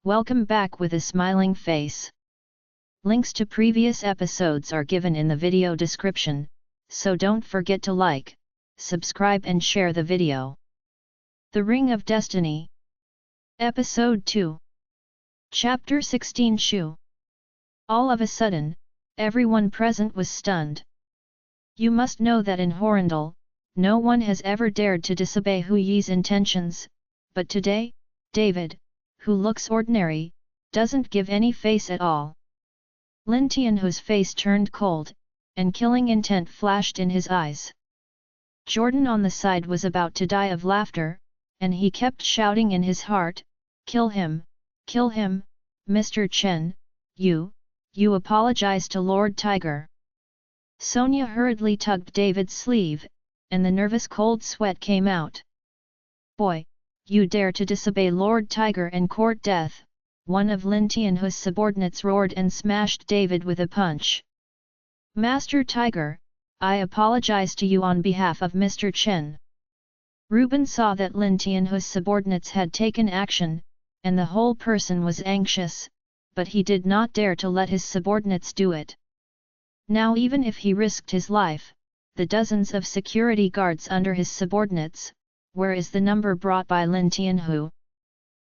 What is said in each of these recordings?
Welcome back with a smiling face. Links to previous episodes are given in the video description, so don't forget to like, subscribe and share the video. The Ring of Destiny. Episode 2. Chapter 16 Shu. All of a sudden, everyone present was stunned. You must know that in Horrendal, no one has ever dared to disobey Hu Yi's intentions, but today, David, who looks ordinary, doesn't give any face at all. Lin Tianhu's face turned cold, and killing intent flashed in his eyes. Jordan on the side was about to die of laughter, and he kept shouting in his heart, "Kill him! Kill him! Mr. Chen, you apologize to Lord Tiger." Sonia hurriedly tugged David's sleeve, and the nervous cold sweat came out. "Boy, you dare to disobey Lord Tiger and court death!" One of Lin Tianhu's subordinates roared and smashed David with a punch. "Master Tiger, I apologize to you on behalf of Mr. Chen." Reuben saw that Lin Tianhu's subordinates had taken action, and the whole person was anxious, but he did not dare to let his subordinates do it. Now even if he risked his life, the dozens of security guards under his subordinates, where is the number brought by Lin Tianhu?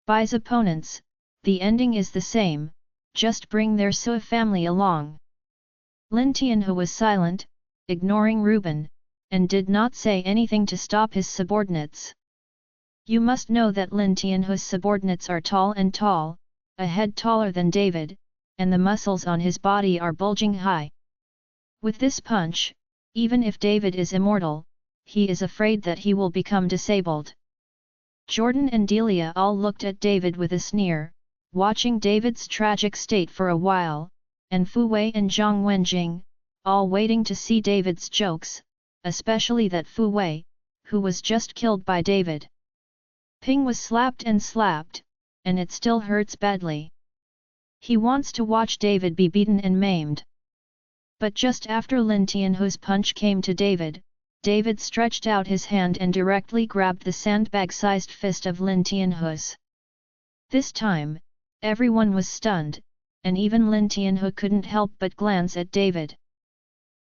Bai's opponents, the ending is the same, just bring their Sui family along. Lin Tianhu was silent, ignoring Reuben, and did not say anything to stop his subordinates. You must know that Lin Tianhu's subordinates are tall, a head taller than David, and the muscles on his body are bulging high. With this punch, even if David is immortal, he is afraid that he will become disabled. Jordan and Delia all looked at David with a sneer, watching David's tragic state for a while, and Fu Wei and Zhang Wenjing, all waiting to see David's jokes, especially that Fu Wei, who was just killed by David. Ping was slapped, and it still hurts badly. He wants to watch David be beaten and maimed. But just after Lin Tianhu's punch came to David, David stretched out his hand and directly grabbed the sandbag-sized fist of Lin Tianhu's. This time, everyone was stunned, and even Lin Tianhu couldn't help but glance at David.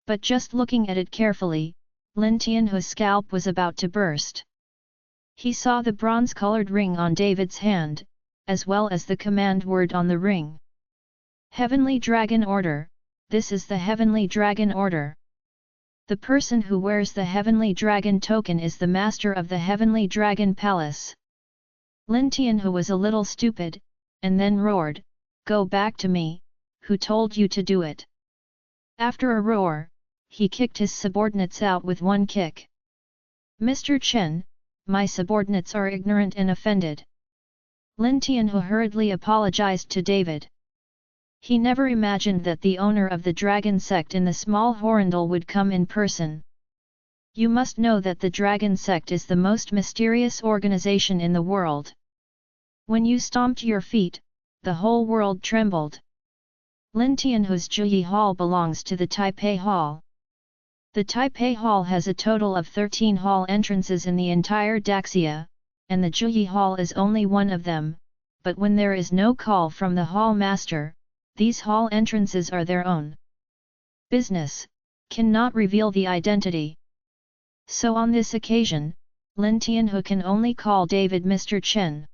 But just looking at it carefully, Lin Tianhu's scalp was about to burst. He saw the bronze-colored ring on David's hand, as well as the command word on the ring. Heavenly Dragon Order. This is the Heavenly Dragon Order. The person who wears the Heavenly Dragon token is the master of the Heavenly Dragon Palace. Lin Tianhu was a little stupid, and then roared, "Go back to me, who told you to do it?" After a roar, he kicked his subordinates out with one kick. "Mr. Chen, my subordinates are ignorant and offended." Lin Tianhu hurriedly apologized to David. He never imagined that the owner of the dragon sect in the small Horrendal would come in person. You must know that the dragon sect is the most mysterious organization in the world. When you stomped your feet, the whole world trembled. Lin Tianhu's Juyi Hall belongs to the Taipei Hall. The Taipei Hall has a total of 13 hall entrances in the entire Daxia, and the Juyi Hall is only one of them, but when there is no call from the hall master, these hall entrances are their own business, cannot reveal the identity. So on this occasion, Lin Tianhu can only call David Mr. Chen.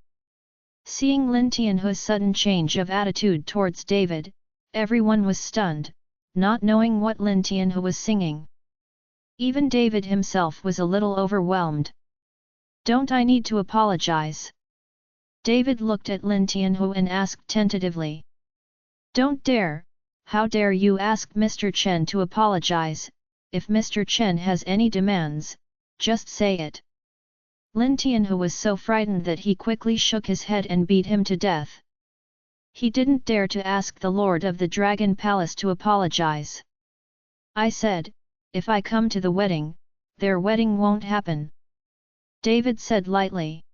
Seeing Lin Tianhu's sudden change of attitude towards David, everyone was stunned, not knowing what Lin Tianhu was singing. Even David himself was a little overwhelmed. "Don't I need to apologize?" David looked at Lin Tianhu and asked tentatively. "Don't dare, how dare you ask Mr. Chen to apologize? If Mr. Chen has any demands, just say it." Lin Tianhu was so frightened that he quickly shook his head and beat him to death. He didn't dare to ask the Lord of the Dragon Palace to apologize. "I said, if I come to the wedding, their wedding won't happen," David said lightly.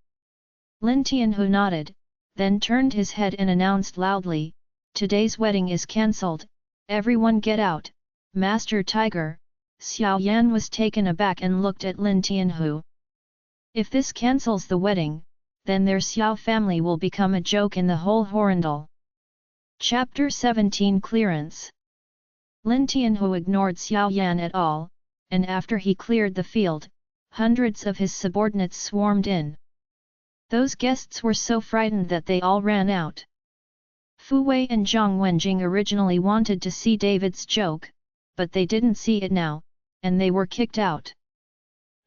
Lin Tianhu nodded, then turned his head and announced loudly, "Today's wedding is cancelled, everyone get out, Master Tiger." Xiao Yan was taken aback and looked at Lin Tianhu. "If this cancels the wedding, then their Xiao family will become a joke in the whole Horrendal. Chapter 17 Clearance. Lin Tianhu ignored Xiao Yan at all, and after he cleared the field, hundreds of his subordinates swarmed in. Those guests were so frightened that they all ran out. Fu Wei and Zhang Wenjing originally wanted to see David's joke, but they didn't see it now, and they were kicked out.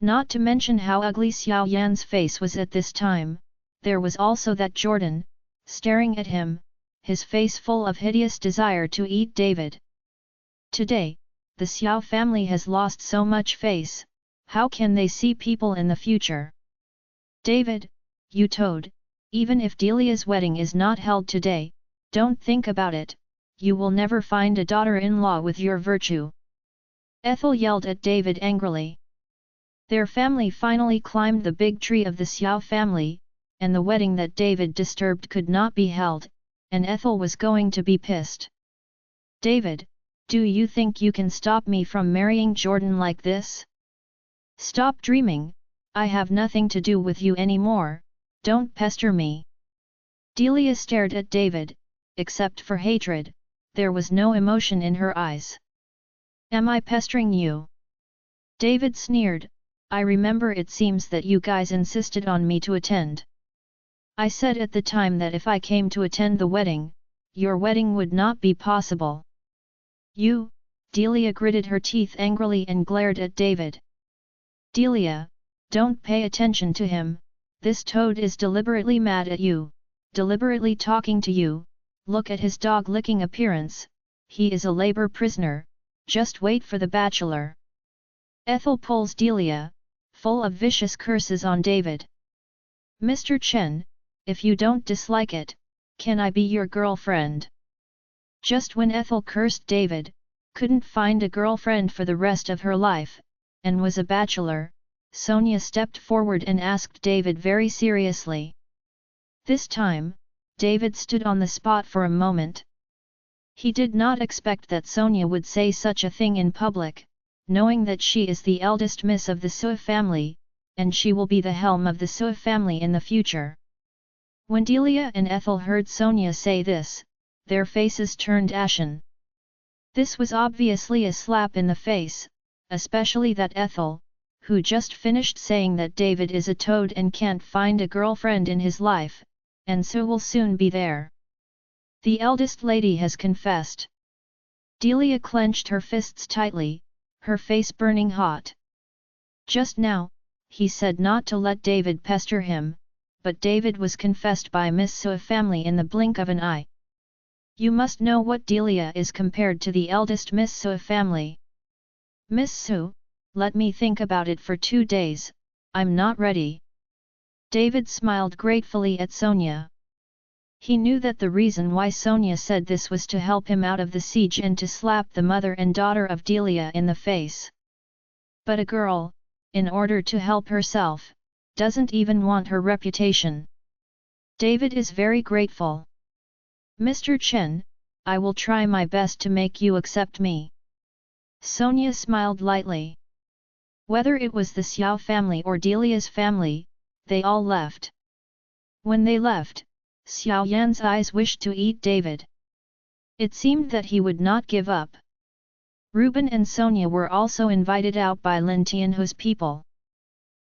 Not to mention how ugly Xiao Yan's face was at this time, there was also that Jordan, staring at him, his face full of hideous desire to eat David. Today, the Xiao family has lost so much face, how can they see people in the future? David, you toad, even if Delia's wedding is not held today, don't think about it, you will never find a daughter-in-law with your virtue. Ethel yelled at David angrily. Their family finally climbed the big tree of the Xiao family, and the wedding that David disturbed could not be held, and Ethel was going to be pissed. David, do you think you can stop me from marrying Jordan like this? Stop dreaming, I have nothing to do with you anymore, don't pester me. Delia stared at David, except for hatred, there was no emotion in her eyes. Am I pestering you? David sneered, I remember it seems that you guys insisted on me to attend. I said at the time that if I came to attend the wedding, your wedding would not be possible. You, Delia gritted her teeth angrily and glared at David. Delia, don't pay attention to him, this toad is deliberately mad at you, deliberately talking to you, look at his dog-licking appearance, he is a labor prisoner, just wait for the bachelor. Ethel pulls Delia, full of vicious curses on David. Mr. Chen, if you don't dislike it, can I be your girlfriend? Just when Ethel cursed David, couldn't find a girlfriend for the rest of her life, and was a bachelor, Sonia stepped forward and asked David very seriously. This time, David stood on the spot for a moment. He did not expect that Sonia would say such a thing in public, knowing that she is the eldest miss of the Sui family, and she will be the helm of the Sui family in the future. When Delia and Ethel heard Sonia say this, their faces turned ashen. This was obviously a slap in the face, especially that Ethel, who just finished saying that David is a toad and can't find a girlfriend in his life, and so will soon be there. The eldest lady has confessed. Delia clenched her fists tightly, her face burning hot. Just now, he said not to let David pester him, but David was confessed by Miss Sui family in the blink of an eye. You must know what Delia is compared to the eldest Miss Sui family. Miss Sui, let me think about it for 2 days, I'm not ready. David smiled gratefully at Sonia. He knew that the reason why Sonia said this was to help him out of the siege and to slap the mother and daughter of Delia in the face. But a girl, in order to help herself, doesn't even want her reputation. David is very grateful. Mr. Chen, I will try my best to make you accept me. Sonia smiled lightly. Whether it was the Xiao family or Delia's family, they all left. When they left, Xiao Yan's eyes wished to eat David. It seemed that he would not give up. Reuben and Sonia were also invited out by Lin Tianhu's people.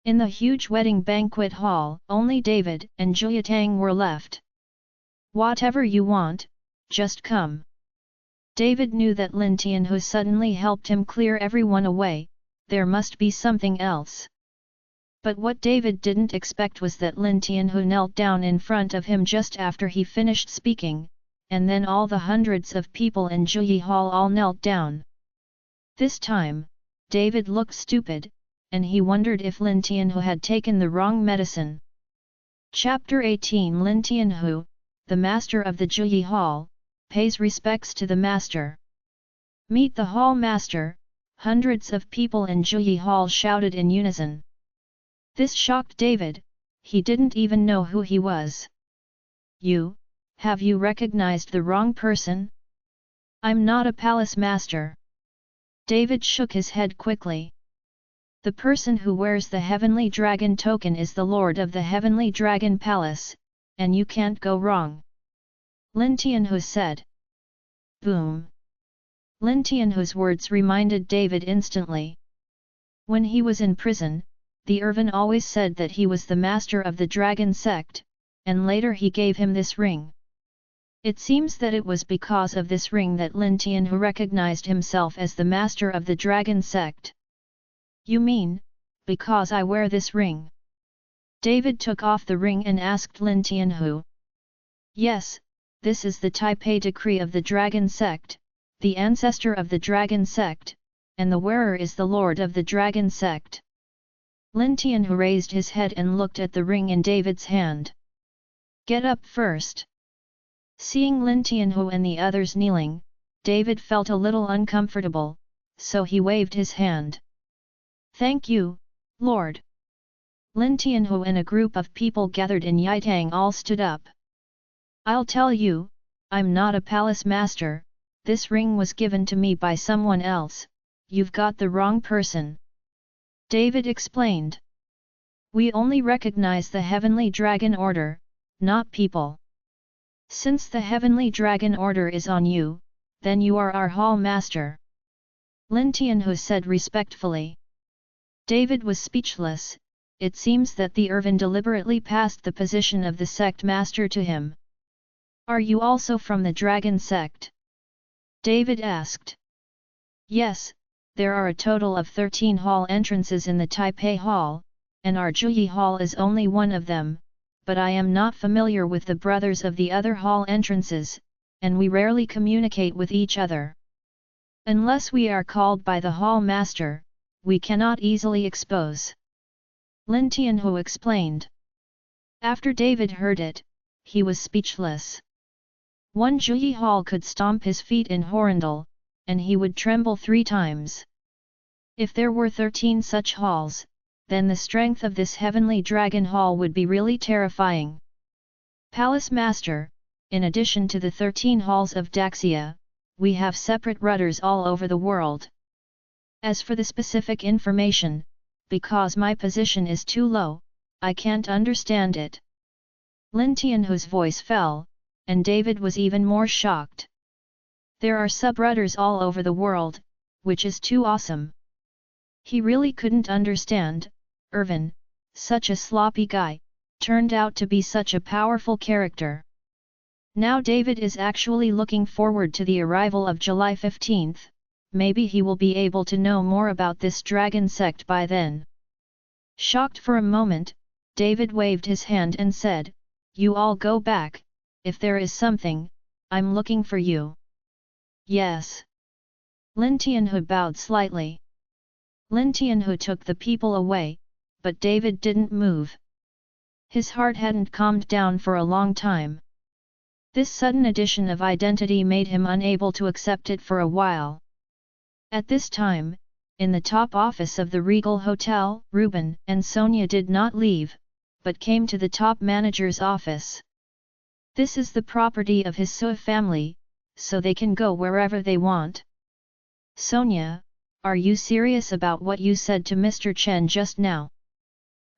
In the huge wedding banquet hall, only David and Julietang were left. Whatever you want, just come. David knew that Lin Tianhu suddenly helped him clear everyone away, there must be something else. But what David didn't expect was that Lin Tianhu knelt down in front of him just after he finished speaking, and then all the hundreds of people in Juyi Hall all knelt down. This time, David looked stupid, and he wondered if Lin Tianhu had taken the wrong medicine. Chapter 18 Lin Tianhu, the master of the Juyi Hall, pays respects to the master. Meet the hall master, hundreds of people in Juyi Hall shouted in unison. This shocked David, he didn't even know who he was. Have you recognized the wrong person? I'm not a palace master. David shook his head quickly. The person who wears the Heavenly Dragon token is the Lord of the Heavenly Dragon Palace, and you can't go wrong. Lin Tianhu said. Boom! Lin Tianhu's words reminded David instantly. When he was in prison, the Irvin always said that he was the master of the dragon sect, and later he gave him this ring. It seems that it was because of this ring that Lin Tianhu recognized himself as the master of the dragon sect. You mean, because I wear this ring? David took off the ring and asked Lin Tianhu. Yes, this is the Taipei decree of the dragon sect, the ancestor of the dragon sect, and the wearer is the lord of the dragon sect. Lin Tianhu raised his head and looked at the ring in David's hand. Get up first. Seeing Lin Tianhu and the others kneeling, David felt a little uncomfortable, so he waved his hand. Thank you, Lord. Lin Tianhu and a group of people gathered in Yitang all stood up. I'll tell you, I'm not a palace master, this ring was given to me by someone else, you've got the wrong person. David explained. We only recognize the Heavenly Dragon Order, not people. Since the Heavenly Dragon Order is on you, then you are our hall master. Lin Tianhu said respectfully. David was speechless, it seems that the Irvin deliberately passed the position of the sect master to him. Are you also from the dragon sect? David asked. Yes, there are a total of 13 hall entrances in the Taipei Hall, and our Juyi Hall is only one of them, but I am not familiar with the brothers of the other hall entrances, and we rarely communicate with each other. Unless we are called by the hall master, we cannot easily expose. Lin Tianhu explained. After David heard it, he was speechless. One Juyi Hall could stomp his feet in Horrendal, and he would tremble 3 times. If there were 13 such halls, then the strength of this Heavenly Dragon Hall would be really terrifying. Palace Master, in addition to the 13 halls of Daxia, we have separate rudders all over the world. As for the specific information, because my position is too low, I can't understand it. Lin Tianhu's voice fell, and David was even more shocked. There are sub-rudders all over the world, which is too awesome. He really couldn't understand, Irvin, such a sloppy guy, turned out to be such a powerful character. Now David is actually looking forward to the arrival of July 15th, maybe he will be able to know more about this dragon sect by then. Shocked for a moment, David waved his hand and said, You all go back, if there is something, I'm looking for you. Yes. Lin Tianhu bowed slightly. Lin Tianhu took the people away, but David didn't move. His heart hadn't calmed down for a long time. This sudden addition of identity made him unable to accept it for a while. At this time, in the top office of the Regal Hotel, Ruben and Sonia did not leave, but came to the top manager's office. This is the property of his Sui family, so they can go wherever they want. Sonia, are you serious about what you said to Mr. Chen just now?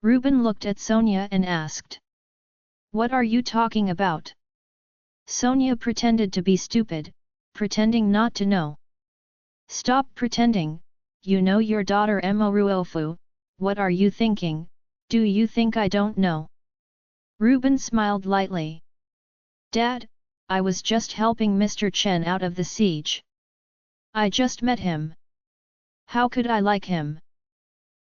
Ruben looked at Sonia and asked. What are you talking about? Sonia pretended to be stupid, pretending not to know. Stop pretending, you know your daughter Emma Ruofu, what are you thinking, do you think I don't know? Ruben smiled lightly. Dad, I was just helping Mr. Chen out of the siege. I just met him. How could I like him?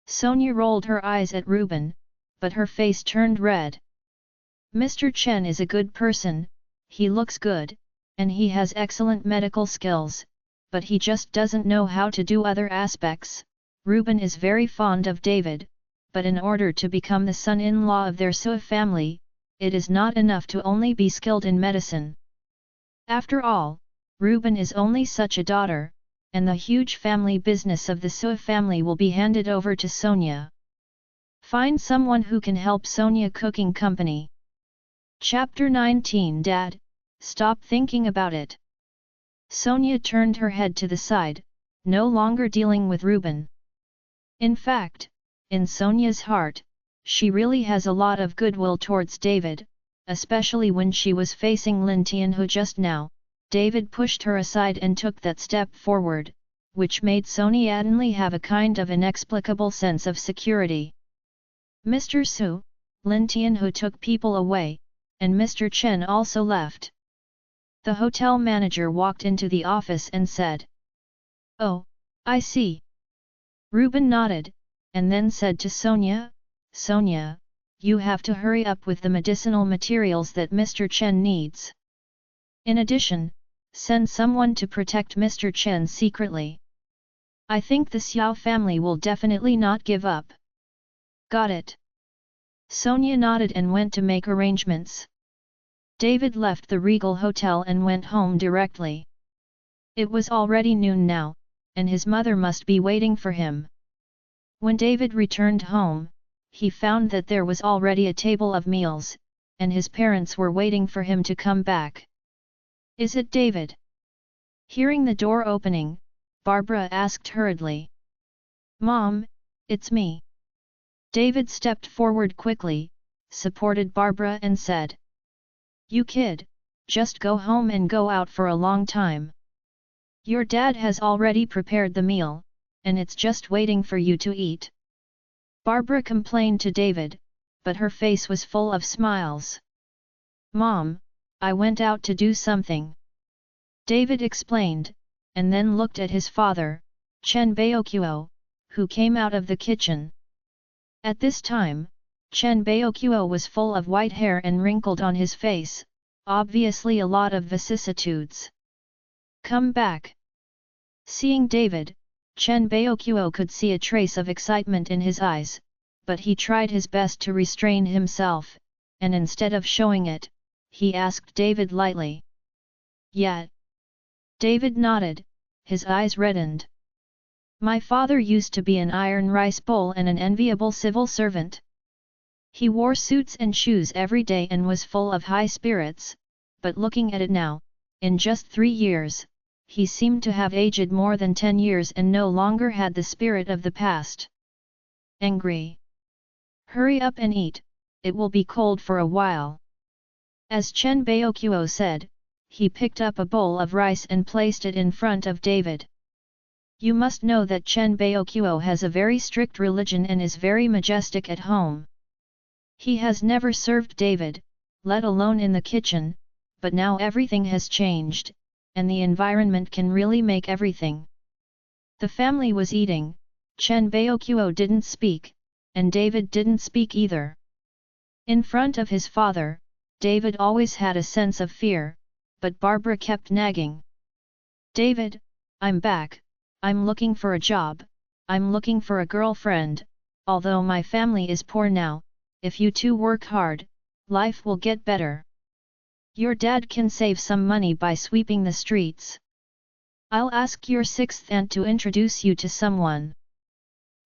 Sonia rolled her eyes at Ruben, but her face turned red. Mr. Chen is a good person, he looks good, and he has excellent medical skills, but he just doesn't know how to do other aspects. Ruben is very fond of David, but in order to become the son-in-law of their Sui family, it is not enough to only be skilled in medicine. After all, Ruben is only such a daughter, and the huge family business of the Sui family will be handed over to Sonia. Find someone who can help Sonia Cooking Company. Chapter 19 Dad, stop thinking about it. Sonia turned her head to the side, no longer dealing with Ruben. In fact, in Sonia's heart, she really has a lot of goodwill towards David, especially when she was facing Lin Tianhu just now. David pushed her aside and took that step forward, which made Sonia suddenly have a kind of inexplicable sense of security. Mr. Su, Lin Tianhu took people away, and Mr. Chen also left. The hotel manager walked into the office and said, "Oh, I see." Ruben nodded, and then said to Sonia, "Sonia, you have to hurry up with the medicinal materials that Mr. Chen needs. In addition, send someone to protect Mr. Chen secretly. I think the Xiao family will definitely not give up." "Got it." Sonia nodded and went to make arrangements. David left the Regal Hotel and went home directly. It was already noon now, and his mother must be waiting for him. When David returned home, he found that there was already a table of meals, and his parents were waiting for him to come back. "Is it David?" Hearing the door opening, Barbara asked hurriedly. "Mom, it's me." David stepped forward quickly, supported Barbara and said, "You kid, just go home and go out for a long time. Your dad has already prepared the meal, and it's just waiting for you to eat." Barbara complained to David, but her face was full of smiles. "Mom, I went out to do something," David explained, and then looked at his father, Chen Baoqiu, who came out of the kitchen. At this time, Chen Baoqiu was full of white hair and wrinkled on his face, obviously a lot of vicissitudes. "Come back." Seeing David, Chen Baoqiu could see a trace of excitement in his eyes, but he tried his best to restrain himself, and instead of showing it, he asked David lightly. "Yeah." David nodded, his eyes reddened. "My father used to be an iron rice bowl and an enviable civil servant. He wore suits and shoes every day and was full of high spirits, but looking at it now, in just 3 years, he seemed to have aged more than 10 years and no longer had the spirit of the past." Angry. "Hurry up and eat, it will be cold for a while." As Chen Baoqiu said, he picked up a bowl of rice and placed it in front of David. "You must know that Chen Baoqiu has a very strict religion and is very majestic at home. He has never served David, let alone in the kitchen, but now everything has changed, and the environment can really make everything." The family was eating, Chen Baoqiu didn't speak, and David didn't speak either. In front of his father, David always had a sense of fear, but Barbara kept nagging. "David, I'm back, I'm looking for a job, I'm looking for a girlfriend, although my family is poor now, if you two work hard, life will get better. Your dad can save some money by sweeping the streets. I'll ask your 6th aunt to introduce you to someone.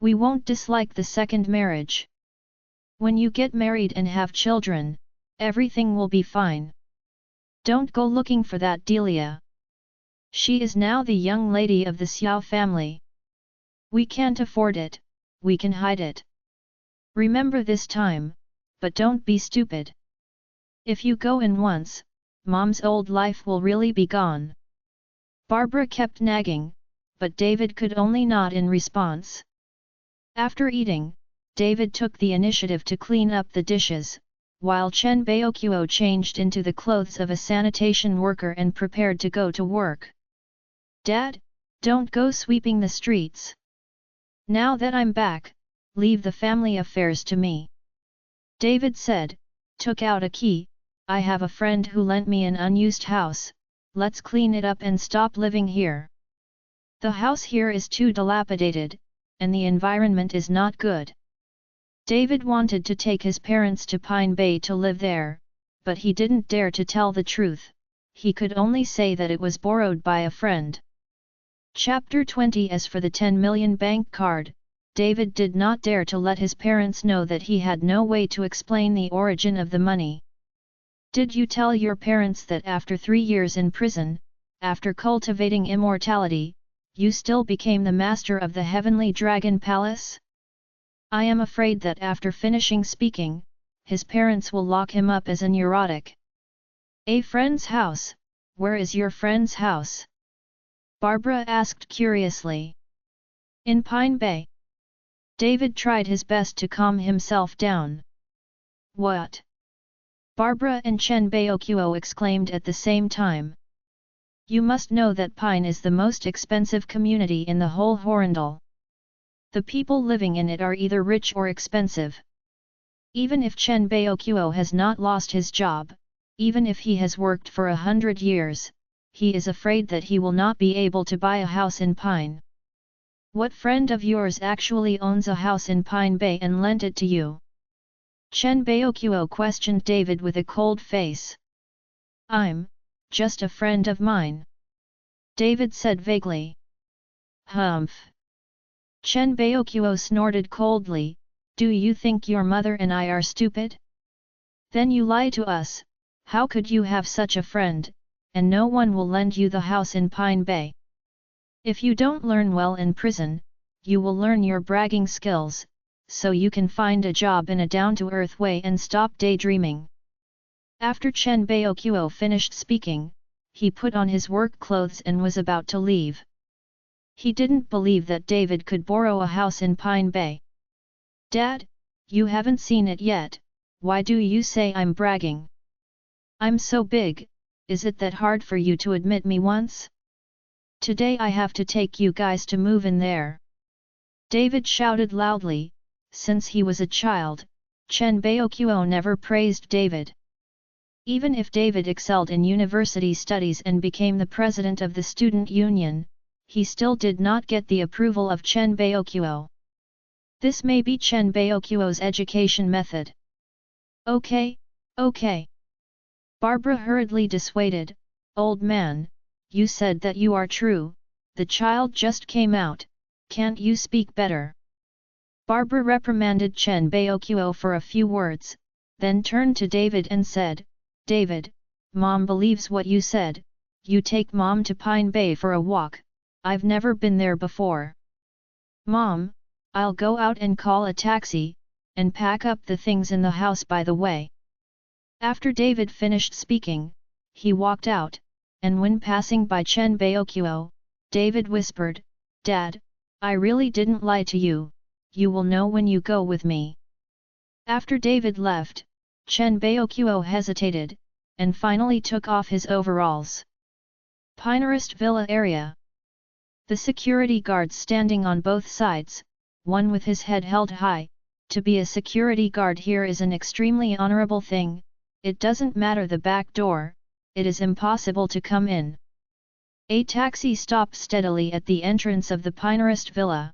We won't dislike the second marriage. When you get married and have children, everything will be fine. Don't go looking for that Delia. She is now the young lady of the Xiao family. We can't afford it, we can hide it. Remember this time, but don't be stupid. If you go in once, Mom's old life will really be gone." Barbara kept nagging, but David could only nod in response. After eating, David took the initiative to clean up the dishes, while Chen Baoqiu changed into the clothes of a sanitation worker and prepared to go to work. "Dad, don't go sweeping the streets. Now that I'm back, leave the family affairs to me," David said, took out a key. "I have a friend who lent me an unused house, let's clean it up and stop living here. The house here is too dilapidated, and the environment is not good." David wanted to take his parents to Pine Bay to live there, but he didn't dare to tell the truth, he could only say that it was borrowed by a friend. Chapter 20. As for the 10 million bank card, David did not dare to let his parents know that he had no way to explain the origin of the money. "Did you tell your parents that after 3 years in prison, after cultivating immortality, you still became the master of the Heavenly Dragon Palace? I am afraid that after finishing speaking, his parents will lock him up as a neurotic. A friend's house, where is your friend's house? Barbara asked curiously. In Pine Bay. David tried his best to calm himself down. What? Barbara and Chen Baokuo exclaimed at the same time. You must know that Pine is the most expensive community in the whole Horrendal. The people living in it are either rich or expensive. Even if Chen Baokuo has not lost his job, even if he has worked for 100 years, he is afraid that he will not be able to buy a house in Pine. What friend of yours actually owns a house in Pine Bay and lent it to you? Chen Baokuo questioned David with a cold face. I'm just a friend of mine. David said vaguely. Humph. Chen Baokuo snorted coldly, do you think your mother and I are stupid? Then you lie to us, how could you have such a friend, and no one will lend you the house in Pine Bay? If you don't learn well in prison, you will learn your bragging skills, so you can find a job in a down-to-earth way and stop daydreaming. After Chen Baokuo finished speaking, he put on his work clothes and was about to leave. He didn't believe that David could borrow a house in Pine Bay. Dad, you haven't seen it yet, why do you say I'm bragging? I'm so big, is it that hard for you to admit me once? Today I have to take you guys to move in there. David shouted loudly. Since he was a child, Chen Baokuo never praised David. Even if David excelled in university studies and became the president of the student union, he still did not get the approval of Chen Baokuo. This may be Chen Baokuo's education method. Okay, okay. Barbara hurriedly dissuaded, old man, you said that you are true, the child just came out, can't you speak better? Barbara reprimanded Chen Baokuo for a few words, then turned to David and said, David, Mom believes what you said, you take Mom to Pine Bay for a walk, I've never been there before. Mom, I'll go out and call a taxi, and pack up the things in the house by the way. After David finished speaking, he walked out, and when passing by Chen Baokuo, David whispered, Dad, I really didn't lie to you, you will know when you go with me. After David left, Chen Baokuo hesitated, and finally took off his overalls. Pinehurst Villa area. The security guards standing on both sides, one with his head held high, to be a security guard here is an extremely honorable thing, it doesn't matter the back door, it is impossible to come in. A taxi stopped steadily at the entrance of the Pinehurst Villa.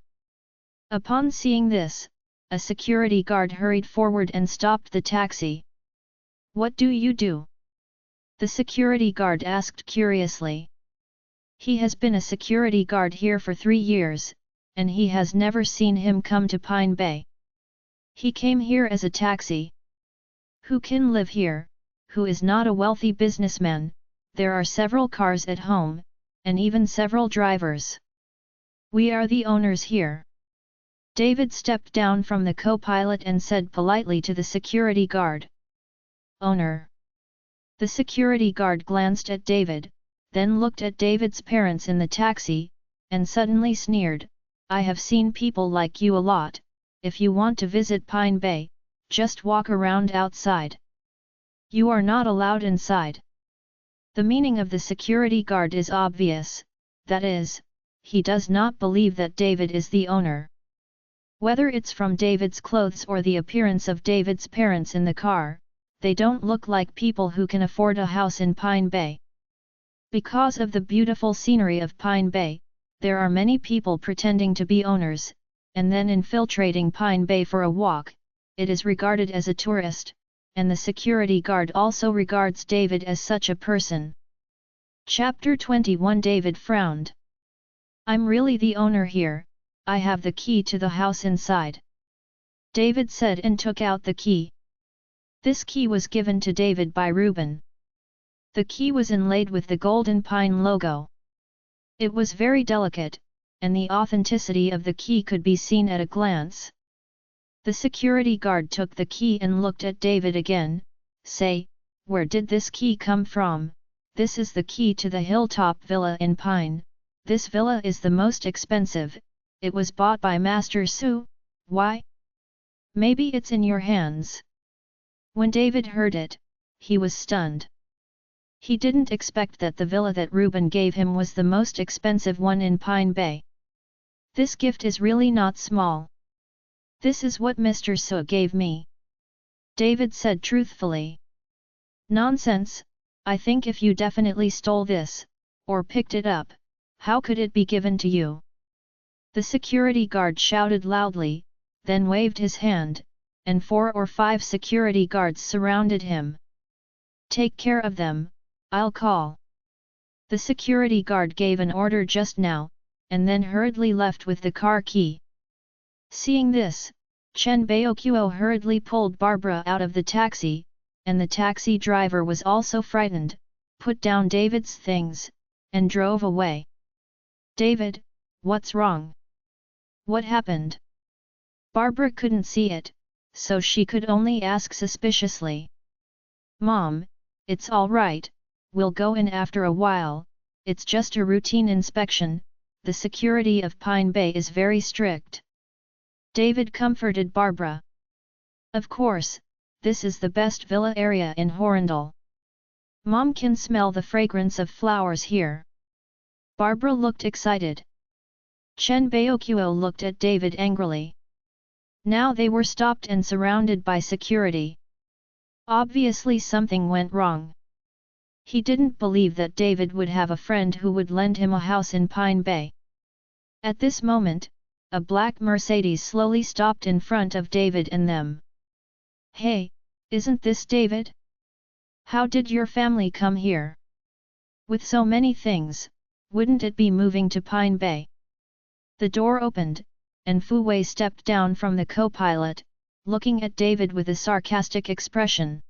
Upon seeing this, a security guard hurried forward and stopped the taxi. What do you do? The security guard asked curiously. He has been a security guard here for 3 years, and he has never seen him come to Pine Bay. He came here as a taxi. Who can live here, who is not a wealthy businessman? There are several cars at home, and even several drivers. We are the owners here. David stepped down from the co-pilot and said politely to the security guard. Owner. The security guard glanced at David, then looked at David's parents in the taxi, and suddenly sneered, I have seen people like you a lot, if you want to visit Pine Bay, just walk around outside. You are not allowed inside. The meaning of the security guard is obvious, that is, he does not believe that David is the owner. Whether it's from David's clothes or the appearance of David's parents in the car, they don't look like people who can afford a house in Pine Bay. Because of the beautiful scenery of Pine Bay, there are many people pretending to be owners, and then infiltrating Pine Bay for a walk. It is regarded as a tourist, and the security guard also regards David as such a person. Chapter 21 David frowned. I'm really the owner here, I have the key to the house inside. David said and took out the key. This key was given to David by Reuben. The key was inlaid with the golden pine logo. It was very delicate, and the authenticity of the key could be seen at a glance. The security guard took the key and looked at David again. "Say, where did this key come from?" "This is the key to the hilltop villa in Pine. This villa is the most expensive. It was bought by Master Su." "Why? Maybe it's in your hands." When David heard it, he was stunned. He didn't expect that the villa that Reuben gave him was the most expensive one in Pine Bay. "This gift is really not small. This is what Mr. Su gave me," David said truthfully. "Nonsense, I think if you definitely stole this, or picked it up, how could it be given to you?" The security guard shouted loudly, then waved his hand, and 4 or 5 security guards surrounded him. "Take care of them, I'll call." The security guard gave an order just now, and then hurriedly left with the car key. Seeing this, Chen Baokuo hurriedly pulled Barbara out of the taxi, and the taxi driver was also frightened, put down David's things, and drove away. "David, what's wrong? What happened?" Barbara couldn't see it, so she could only ask suspiciously. "Mom, it's all right, we'll go in after a while, it's just a routine inspection, the security of Pine Bay is very strict." David comforted Barbara. "Of course, this is the best villa area in Horrendal. Mom can smell the fragrance of flowers here." Barbara looked excited. Chen Baokuo looked at David angrily. Now they were stopped and surrounded by security. Obviously something went wrong. He didn't believe that David would have a friend who would lend him a house in Pine Bay. At this moment, a black Mercedes slowly stopped in front of David and them. "Hey, isn't this David? How did your family come here? With so many things, wouldn't it be moving to Pine Bay?" The door opened, and Fu Wei stepped down from the co-pilot, looking at David with a sarcastic expression.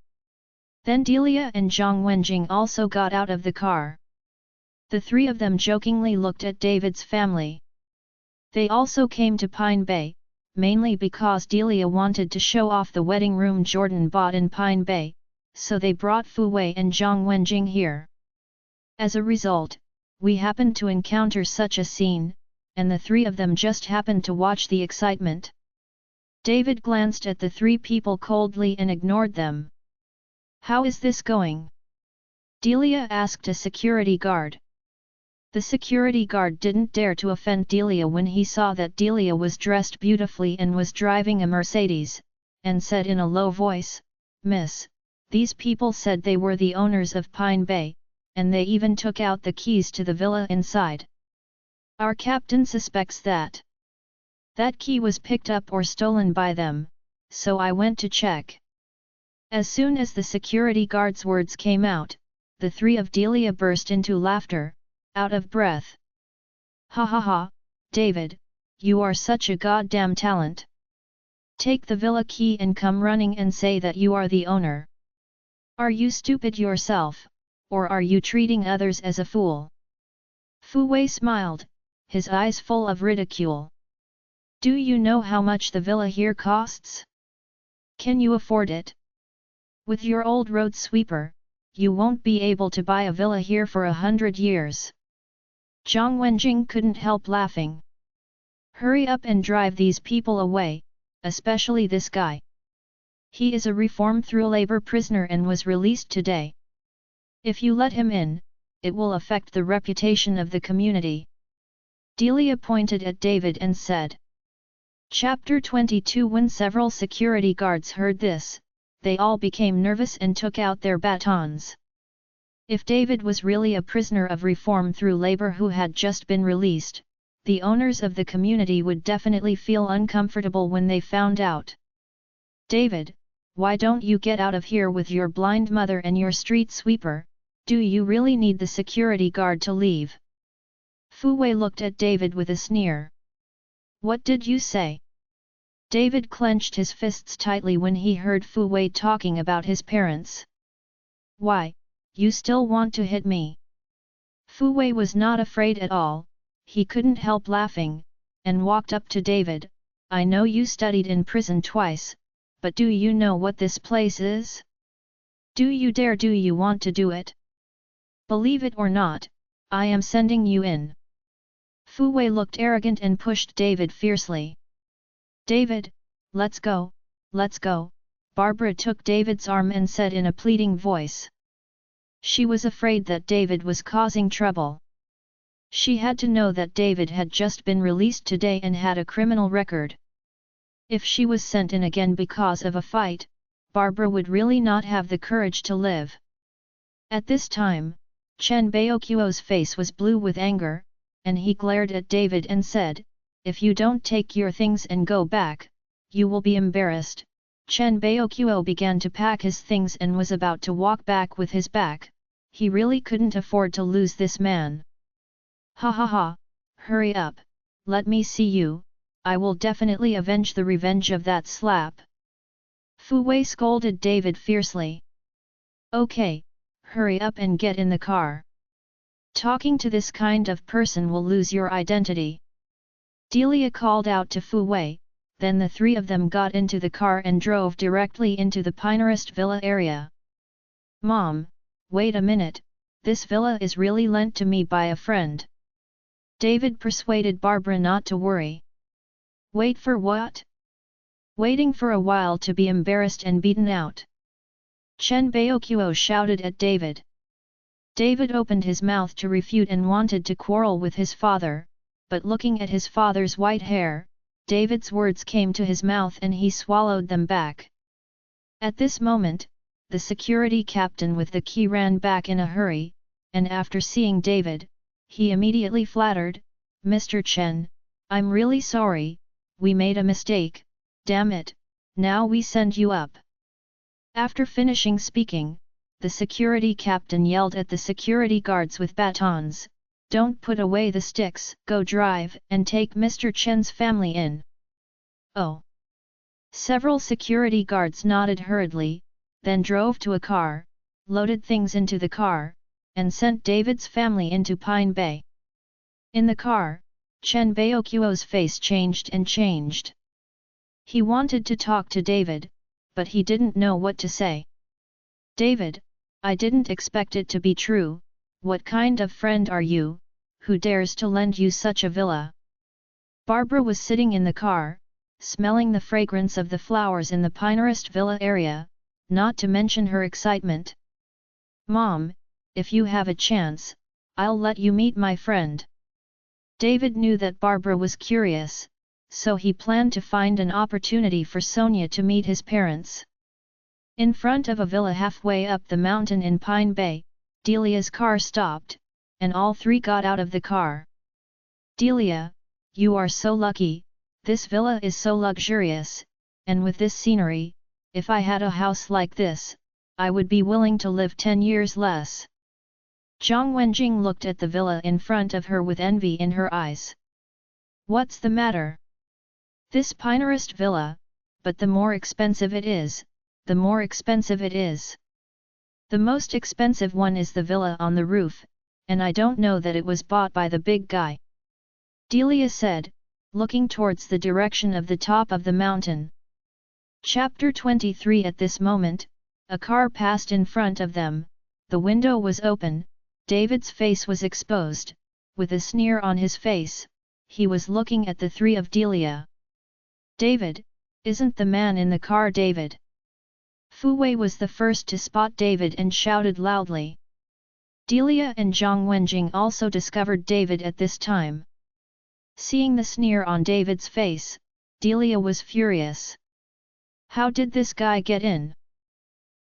Then Delia and Zhang Wenjing also got out of the car. The 3 of them jokingly looked at David's family. They also came to Pine Bay, mainly because Delia wanted to show off the wedding room Jordan bought in Pine Bay, so they brought Fu Wei and Zhang Wenjing here. As a result, we happened to encounter such a scene, and the 3 of them just happened to watch the excitement. David glanced at the 3 people coldly and ignored them. "How is this going?" Delia asked a security guard. The security guard didn't dare to offend Delia when he saw that Delia was dressed beautifully and was driving a Mercedes, and said in a low voice, "Miss, these people said they were the owners of Pine Bay, and they even took out the keys to the villa inside. Our captain suspects that key was picked up or stolen by them, so I went to check." As soon as the security guard's words came out, the 3 of Delia burst into laughter, out of breath. "Ha ha ha, David, you are such a goddamn talent. Take the villa key and come running and say that you are the owner. Are you stupid yourself, or are you treating others as a fool?" Fu Wei smiled, his eyes full of ridicule. "Do you know how much the villa here costs? Can you afford it? With your old road sweeper, you won't be able to buy a villa here for 100 years. Zhang Wenjing couldn't help laughing. "Hurry up and drive these people away, especially this guy. He is a reform-through labor prisoner and was released today. If you let him in, it will affect the reputation of the community." Delia pointed at David and said. Chapter 22. When several security guards heard this, they all became nervous and took out their batons. If David was really a prisoner of reform through labor who had just been released, the owners of the community would definitely feel uncomfortable when they found out. "David, why don't you get out of here with your blind mother and your street sweeper? Do you really need the security guard to leave?" Fu Wei looked at David with a sneer. "What did you say?" David clenched his fists tightly when he heard Fu Wei talking about his parents. "Why, you still want to hit me?" Fu Wei was not afraid at all, he couldn't help laughing, and walked up to David. I know you studied in prison twice, but do you know what this place is? Do you dare? Do you want to do it? Believe it or not, I am sending you in. Fu Wei looked arrogant and pushed David fiercely. David, let's go, let's go. Barbara took David's arm and said in a pleading voice. She was afraid that David was causing trouble. She had to know that David had just been released today and had a criminal record. If she was sent in again because of a fight, Barbara would really not have the courage to live. At this time, Chen Baoqiu's face was blue with anger, and he glared at David and said, if you don't take your things and go back, you will be embarrassed. Chen Baoqiu began to pack his things and was about to walk back with his back. He really couldn't afford to lose this man. Ha ha ha, hurry up, let me see you, I will definitely avenge the revenge of that slap. Fu Wei scolded David fiercely. Okay, hurry up and get in the car. Talking to this kind of person will lose your identity. Delia called out to Fu Wei, then the three of them got into the car and drove directly into the Pinehurst Villa area. Mom, wait a minute, this villa is really lent to me by a friend. David persuaded Barbara not to worry. Wait for what? Waiting for a while to be embarrassed and beaten out. Chen Baoqiu shouted at David. David opened his mouth to refute and wanted to quarrel with his father, but looking at his father's white hair, David's words came to his mouth and he swallowed them back. At this moment, the security captain with the key ran back in a hurry, and after seeing David, he immediately flattered, Mr. Chen, I'm really sorry, we made a mistake, damn it, now we send you up. After finishing speaking, the security captain yelled at the security guards with batons, don't put away the sticks, go drive and take Mr. Chen's family in. Oh! Several security guards nodded hurriedly, then drove to a car, loaded things into the car, and sent David's family into Pine Bay. In the car, Chen Baoqiu's face changed and changed. He wanted to talk to David, but he didn't know what to say. David, I didn't expect it to be true, what kind of friend are you, who dares to lend you such a villa? Barbara was sitting in the car, smelling the fragrance of the flowers in the Pinehurst Villa area, not to mention her excitement. Mom, if you have a chance, I'll let you meet my friend. David knew that Barbara was curious, so he planned to find an opportunity for Sonia to meet his parents. In front of a villa halfway up the mountain in Pine Bay, Delia's car stopped, and all three got out of the car. Delia, you are so lucky, this villa is so luxurious, and with this scenery, if I had a house like this, I would be willing to live 10 years less. Zhang Wenjing looked at the villa in front of her with envy in her eyes. What's the matter? This Pinehurst villa, but the more expensive it is, the more expensive it is. The most expensive one is the villa on the roof, and I don't know that it was bought by the big guy. Delia said, looking towards the direction of the top of the mountain. Chapter 23. At this moment, a car passed in front of them, the window was open, David's face was exposed, with a sneer on his face, he was looking at the three of Delia. David, isn't the man in the car David? Fu Wei was the first to spot David and shouted loudly. Delia and Zhang Wenjing also discovered David at this time. Seeing the sneer on David's face, Delia was furious. How did this guy get in?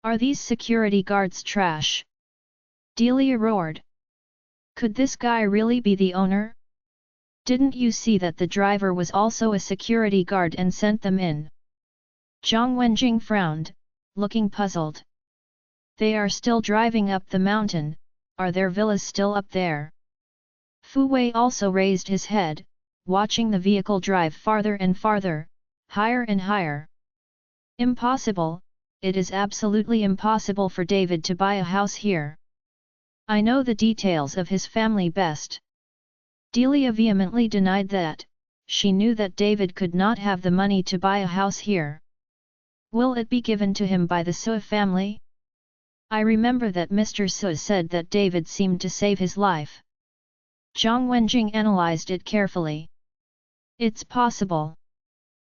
Are these security guards trash? Delia roared. Could this guy really be the owner? Didn't you see that the driver was also a security guard and sent them in? Zhang Wenjing frowned, looking puzzled. They are still driving up the mountain, are their villas still up there? Fu Wei also raised his head, watching the vehicle drive farther and farther, higher and higher. Impossible, it is absolutely impossible for David to buy a house here. I know the details of his family best. Delia vehemently denied that. She knew that David could not have the money to buy a house here. Will it be given to him by the Sue family? I remember that Mr. Sue said that David seemed to save his life. Zhang Wenjing analyzed it carefully. It's possible.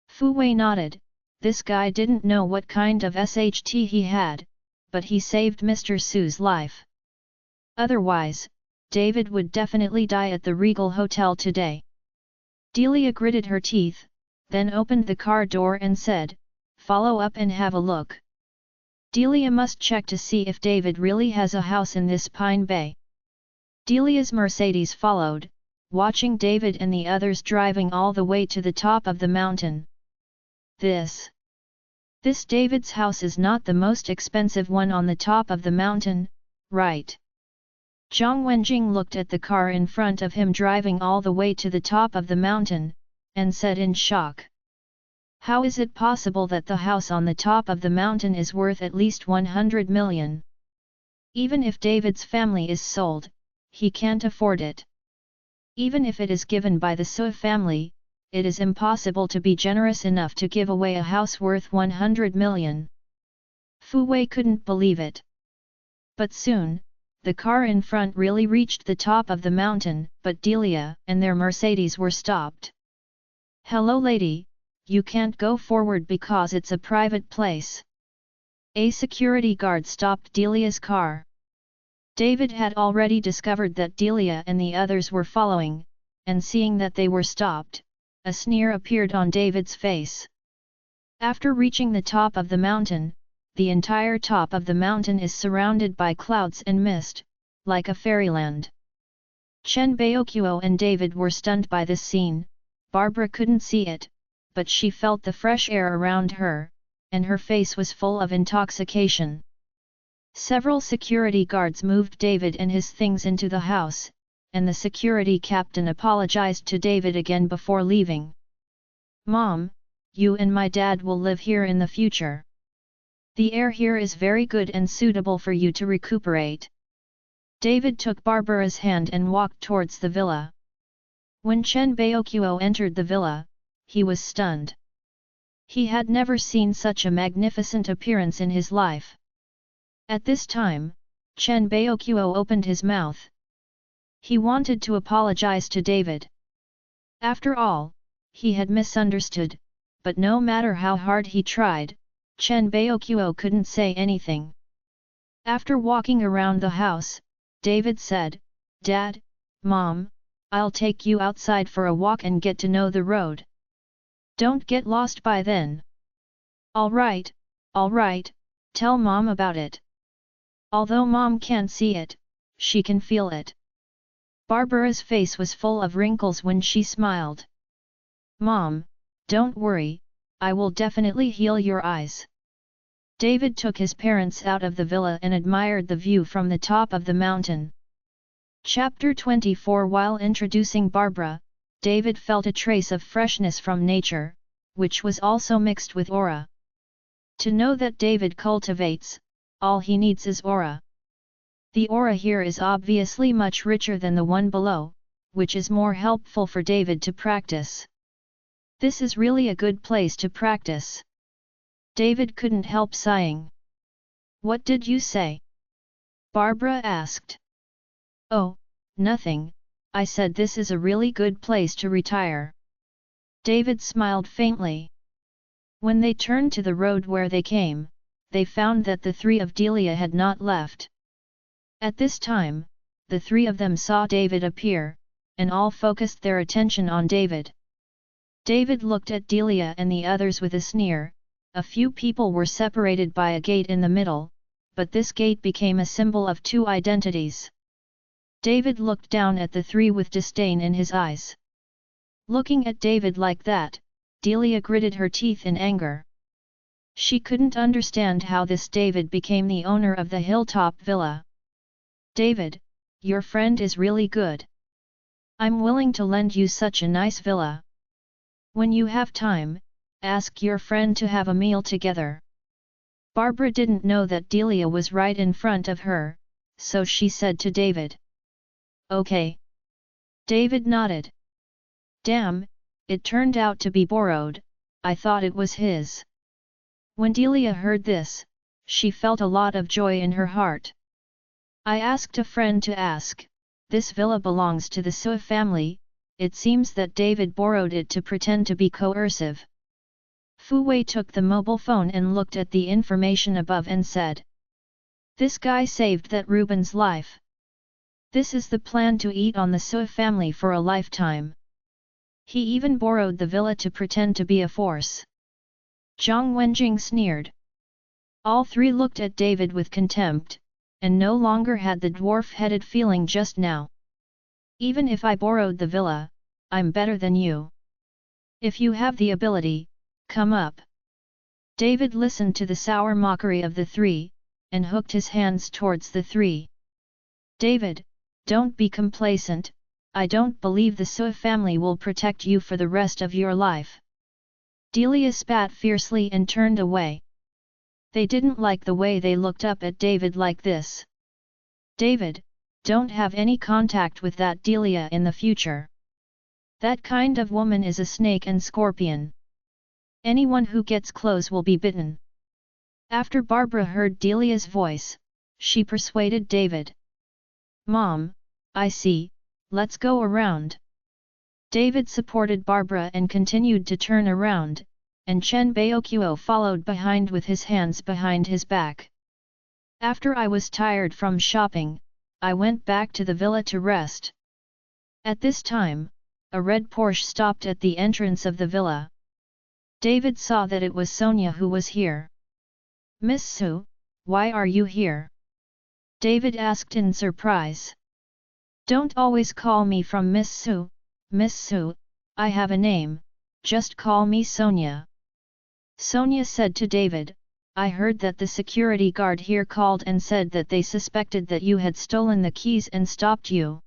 Fu Wei nodded. This guy didn't know what kind of SHT he had, but he saved Mr. Sue's life. Otherwise, David would definitely die at the Regal Hotel today. Delia gritted her teeth, then opened the car door and said, "Follow up and have a look." Delia must check to see if David really has a house in this Pine Bay. Delia's Mercedes followed, watching David and the others driving all the way to the top of the mountain. This David's house is not the most expensive one on the top of the mountain, right? Zhang Wenjing looked at the car in front of him driving all the way to the top of the mountain, and said in shock. How is it possible that the house on the top of the mountain is worth at least 100 million? Even if David's family is sold, he can't afford it. Even if it is given by the Sue family, it is impossible to be generous enough to give away a house worth 100 million. Fu Wei couldn't believe it. But soon, the car in front really reached the top of the mountain, but Delia and their Mercedes were stopped. "Hello lady, you can't go forward because it's a private place." A security guard stopped Delia's car. David had already discovered that Delia and the others were following, and seeing that they were stopped, a sneer appeared on David's face. After reaching the top of the mountain, the entire top of the mountain is surrounded by clouds and mist, like a fairyland. Chen Baoqiu and David were stunned by this scene. Barbara couldn't see it, but she felt the fresh air around her, and her face was full of intoxication. Several security guards moved David and his things into the house, and the security captain apologized to David again before leaving. "Mom, you and my dad will live here in the future. The air here is very good and suitable for you to recuperate." David took Barbara's hand and walked towards the villa. When Chen Baoqiu entered the villa, he was stunned. He had never seen such a magnificent appearance in his life. At this time, Chen Baoqiu opened his mouth. He wanted to apologize to David. After all, he had misunderstood, but no matter how hard he tried, Chen Baoqiu couldn't say anything. After walking around the house, David said, "Dad, Mom, I'll take you outside for a walk and get to know the road. Don't get lost by then." All right, tell Mom about it." Although Mom can't see it, she can feel it. Barbara's face was full of wrinkles when she smiled. "Mom, don't worry, I will definitely heal your eyes." David took his parents out of the villa and admired the view from the top of the mountain. Chapter 24. While introducing Barbara, David felt a trace of freshness from nature, which was also mixed with aura. To know that David cultivates, all he needs is aura. The aura here is obviously much richer than the one below, which is more helpful for David to practice. This is really a good place to practice. David couldn't help sighing. "What did you say?" Barbara asked. "Oh, nothing, I said this is a really good place to retire." David smiled faintly. When they turned to the road where they came, they found that the three of Delia had not left. At this time, the three of them saw David appear, and all focused their attention on David. David looked at Delia and the others with a sneer. A few people were separated by a gate in the middle, but this gate became a symbol of two identities. David looked down at the three with disdain in his eyes. Looking at David like that, Delia gritted her teeth in anger. She couldn't understand how this David became the owner of the hilltop villa. "David, your friend is really good. I'm willing to lend you such a nice villa. When you have time, ask your friend to have a meal together." Barbara didn't know that Delia was right in front of her, so she said to David. "Okay." David nodded. Damn, it turned out to be borrowed, I thought it was his. When Delia heard this, she felt a lot of joy in her heart. I asked a friend to ask, this villa belongs to the Sue family, it seems that David borrowed it to pretend to be coercive. Fu Wei took the mobile phone and looked at the information above and said. This guy saved that Ruben's life. This is the plan to eat on the Sue family for a lifetime. He even borrowed the villa to pretend to be a force. Zhang Wenjing sneered. All three looked at David with contempt, and no longer had the dwarf-headed feeling just now. Even if I borrowed the villa, I'm better than you. If you have the ability, come up. David listened to the sour mockery of the three, and hooked his hands towards the three. David, don't be complacent, I don't believe the Sue family will protect you for the rest of your life. Delia spat fiercely and turned away. They didn't like the way they looked up at David like this. David, don't have any contact with that Delia in the future. That kind of woman is a snake and scorpion. Anyone who gets close will be bitten. After Barbara heard Delia's voice, she persuaded David. Mom, I see, let's go around. David supported Barbara and continued to turn around, and Chen Baoqiu followed behind with his hands behind his back. After I was tired from shopping, I went back to the villa to rest. At this time, a red Porsche stopped at the entrance of the villa. David saw that it was Sonia who was here. Miss Sue, why are you here? David asked in surprise. Don't always call me from Miss Sue, Miss Sue, I have a name, just call me Sonia. Sonia said to David, I heard that the security guard here called and said that they suspected that you had stolen the keys and stopped you.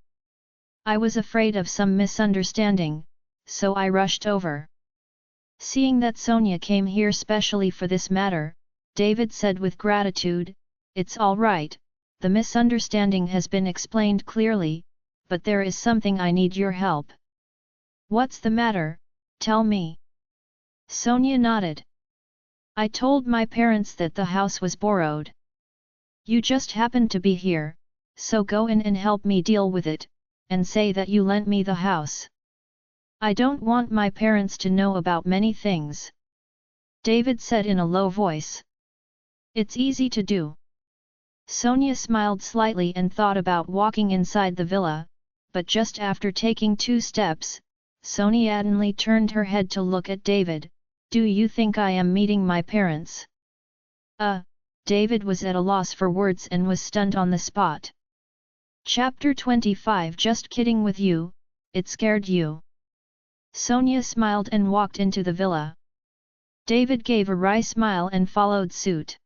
I was afraid of some misunderstanding, so I rushed over. Seeing that Sonia came here specially for this matter, David said with gratitude, it's all right, the misunderstanding has been explained clearly, but there is something I need your help. What's the matter, tell me. Sonia nodded. I told my parents that the house was borrowed. You just happened to be here, so go in and help me deal with it, and say that you lent me the house. I don't want my parents to know about many things. David said in a low voice. It's easy to do. Sonia smiled slightly and thought about walking inside the villa, but just after taking 2 steps, Sonia suddenly turned her head to look at David. Do you think I am meeting my parents? David was at a loss for words and was stunned on the spot. Chapter 25. Just kidding with you, it scared you. Sonia smiled and walked into the villa. David gave a wry smile and followed suit.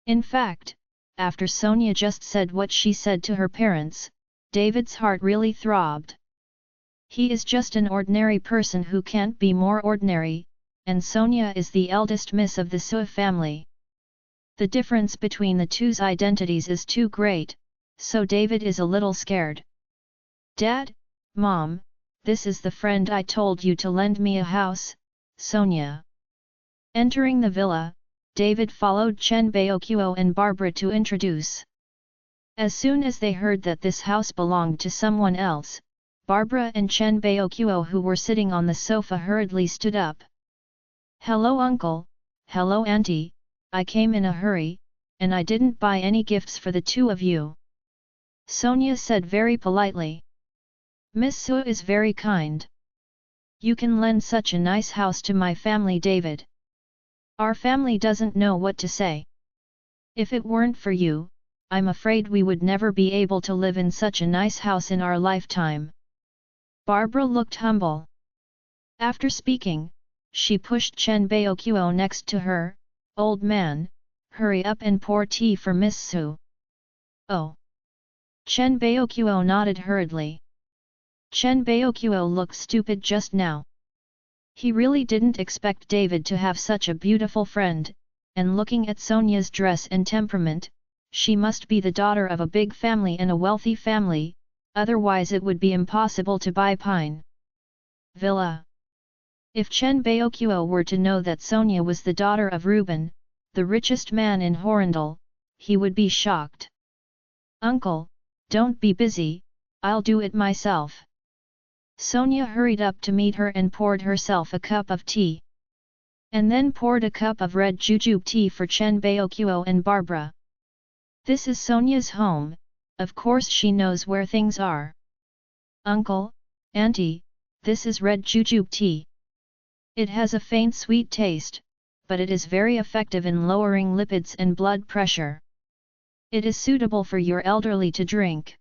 In fact, after Sonia just said what she said to her parents, David's heart really throbbed. He is just an ordinary person who can't be more ordinary, and Sonia is the eldest miss of the Sue family. The difference between the two's identities is too great, so David is a little scared. Dad, Mom, this is the friend I told you to lend me a house, Sonia. Entering the villa, David followed Chen Baoqiu and Barbara to introduce. As soon as they heard that this house belonged to someone else, Barbara and Chen Baoqiu who were sitting on the sofa hurriedly stood up. Hello uncle, hello auntie, I came in a hurry, and I didn't buy any gifts for the two of you. Sonia said very politely. Miss Sue is very kind. You can lend such a nice house to my family, David. Our family doesn't know what to say. If it weren't for you, I'm afraid we would never be able to live in such a nice house in our lifetime. Barbara looked humble. After speaking, she pushed Chen Baoqiu next to her. Old man, hurry up and pour tea for Miss Sue. Oh. Chen Baoqiu nodded hurriedly. Chen Baoqiu looked stupid just now. He really didn't expect David to have such a beautiful friend, and looking at Sonia's dress and temperament, she must be the daughter of a big family and a wealthy family, otherwise it would be impossible to buy Pine Villa. If Chen Baoqiu were to know that Sonia was the daughter of Reuben, the richest man in Horndal, he would be shocked. "Uncle, don't be busy, I'll do it myself." Sonia hurried up to meet her and poured herself a cup of tea. And then poured a cup of red jujube tea for Chen Baoqiu and Barbara. This is Sonia's home, of course she knows where things are. "Uncle, Auntie, this is red jujube tea. It has a faint sweet taste, but it is very effective in lowering lipids and blood pressure. It is suitable for your elderly to drink."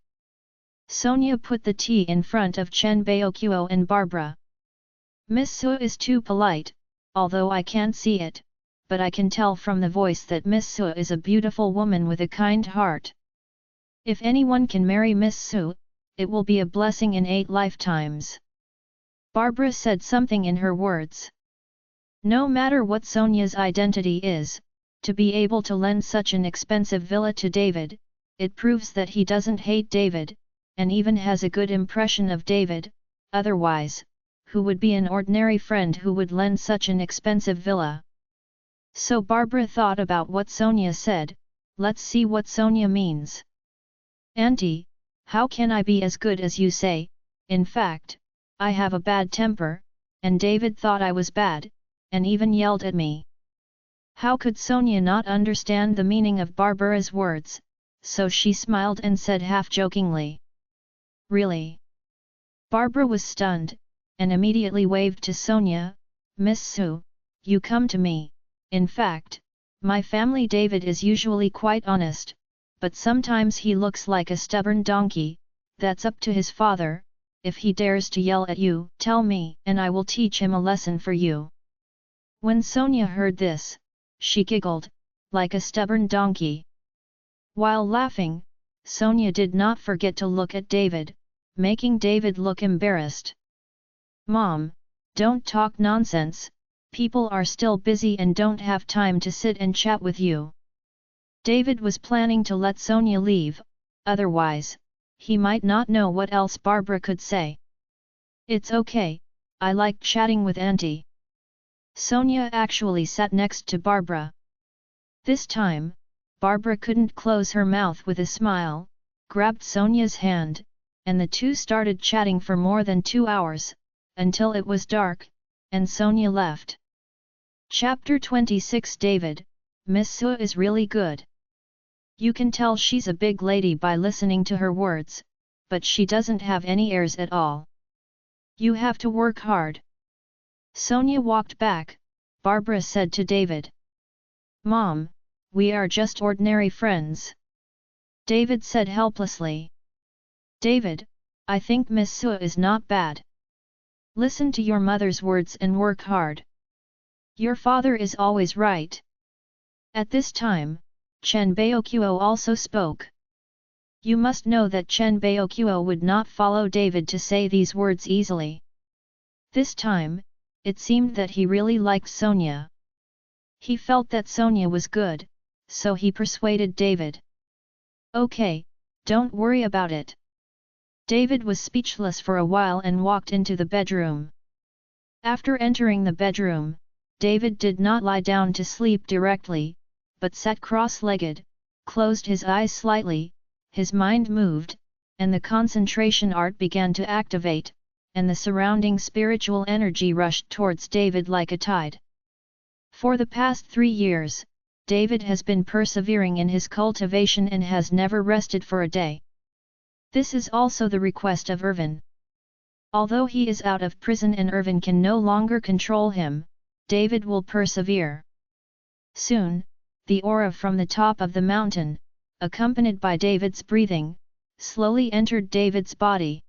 Sonia put the tea in front of Chen Baoqiu and Barbara. "Miss Su is too polite, although I can't see it, but I can tell from the voice that Miss Su is a beautiful woman with a kind heart. If anyone can marry Miss Su, it will be a blessing in 8 lifetimes." Barbara said something in her words. No matter what Sonia's identity is, to be able to lend such an expensive villa to David, it proves that he doesn't hate David, and even has a good impression of David. Otherwise, who would be an ordinary friend who would lend such an expensive villa? So Barbara thought about what Sonia said. Let's see what Sonia means. "Auntie, how can I be as good as you say? In fact, I have a bad temper, and David thought I was bad, and even yelled at me." How could Sonia not understand the meaning of Barbara's words, so she smiled and said half-jokingly, "Really?" Barbara was stunned, and immediately waved to Sonia. "Miss Su, you come to me. In fact, my family David is usually quite honest, but sometimes he looks like a stubborn donkey. That's up to his father. If he dares to yell at you, tell me, and I will teach him a lesson for you." When Sonia heard this, she giggled, like a stubborn donkey. While laughing, Sonia did not forget to look at David, making David look embarrassed. "Mom, don't talk nonsense, people are still busy and don't have time to sit and chat with you." David was planning to let Sonia leave, otherwise, he might not know what else Barbara could say. "It's okay, I like chatting with Auntie." Sonia actually sat next to Barbara. This time, Barbara couldn't close her mouth with a smile, grabbed Sonia's hand, and the two started chatting for more than 2 hours, until it was dark, and Sonia left. Chapter 26 David, Miss Su is really good. You can tell she's a big lady by listening to her words, but she doesn't have any airs at all. You have to work hard. Sonia walked back. Barbara said to David. "Mom, we are just ordinary friends." David said helplessly. "David, I think Miss Su is not bad. Listen to your mother's words and work hard. Your father is always right." At this time, Chen Baoqiu also spoke. You must know that Chen Baoqiu would not follow David to say these words easily. This time, it seemed that he really liked Sonia. He felt that Sonia was good, so he persuaded David. "Okay, don't worry about it." David was speechless for a while and walked into the bedroom. After entering the bedroom, David did not lie down to sleep directly, but sat cross-legged, closed his eyes slightly, his mind moved, and the concentration art began to activate, and the surrounding spiritual energy rushed towards David like a tide. For the past 3 years, David has been persevering in his cultivation and has never rested for a day. This is also the request of Irvin. Although he is out of prison and Irvin can no longer control him, David will persevere. Soon, the aura from the top of the mountain, accompanied by David's breathing, slowly entered David's body.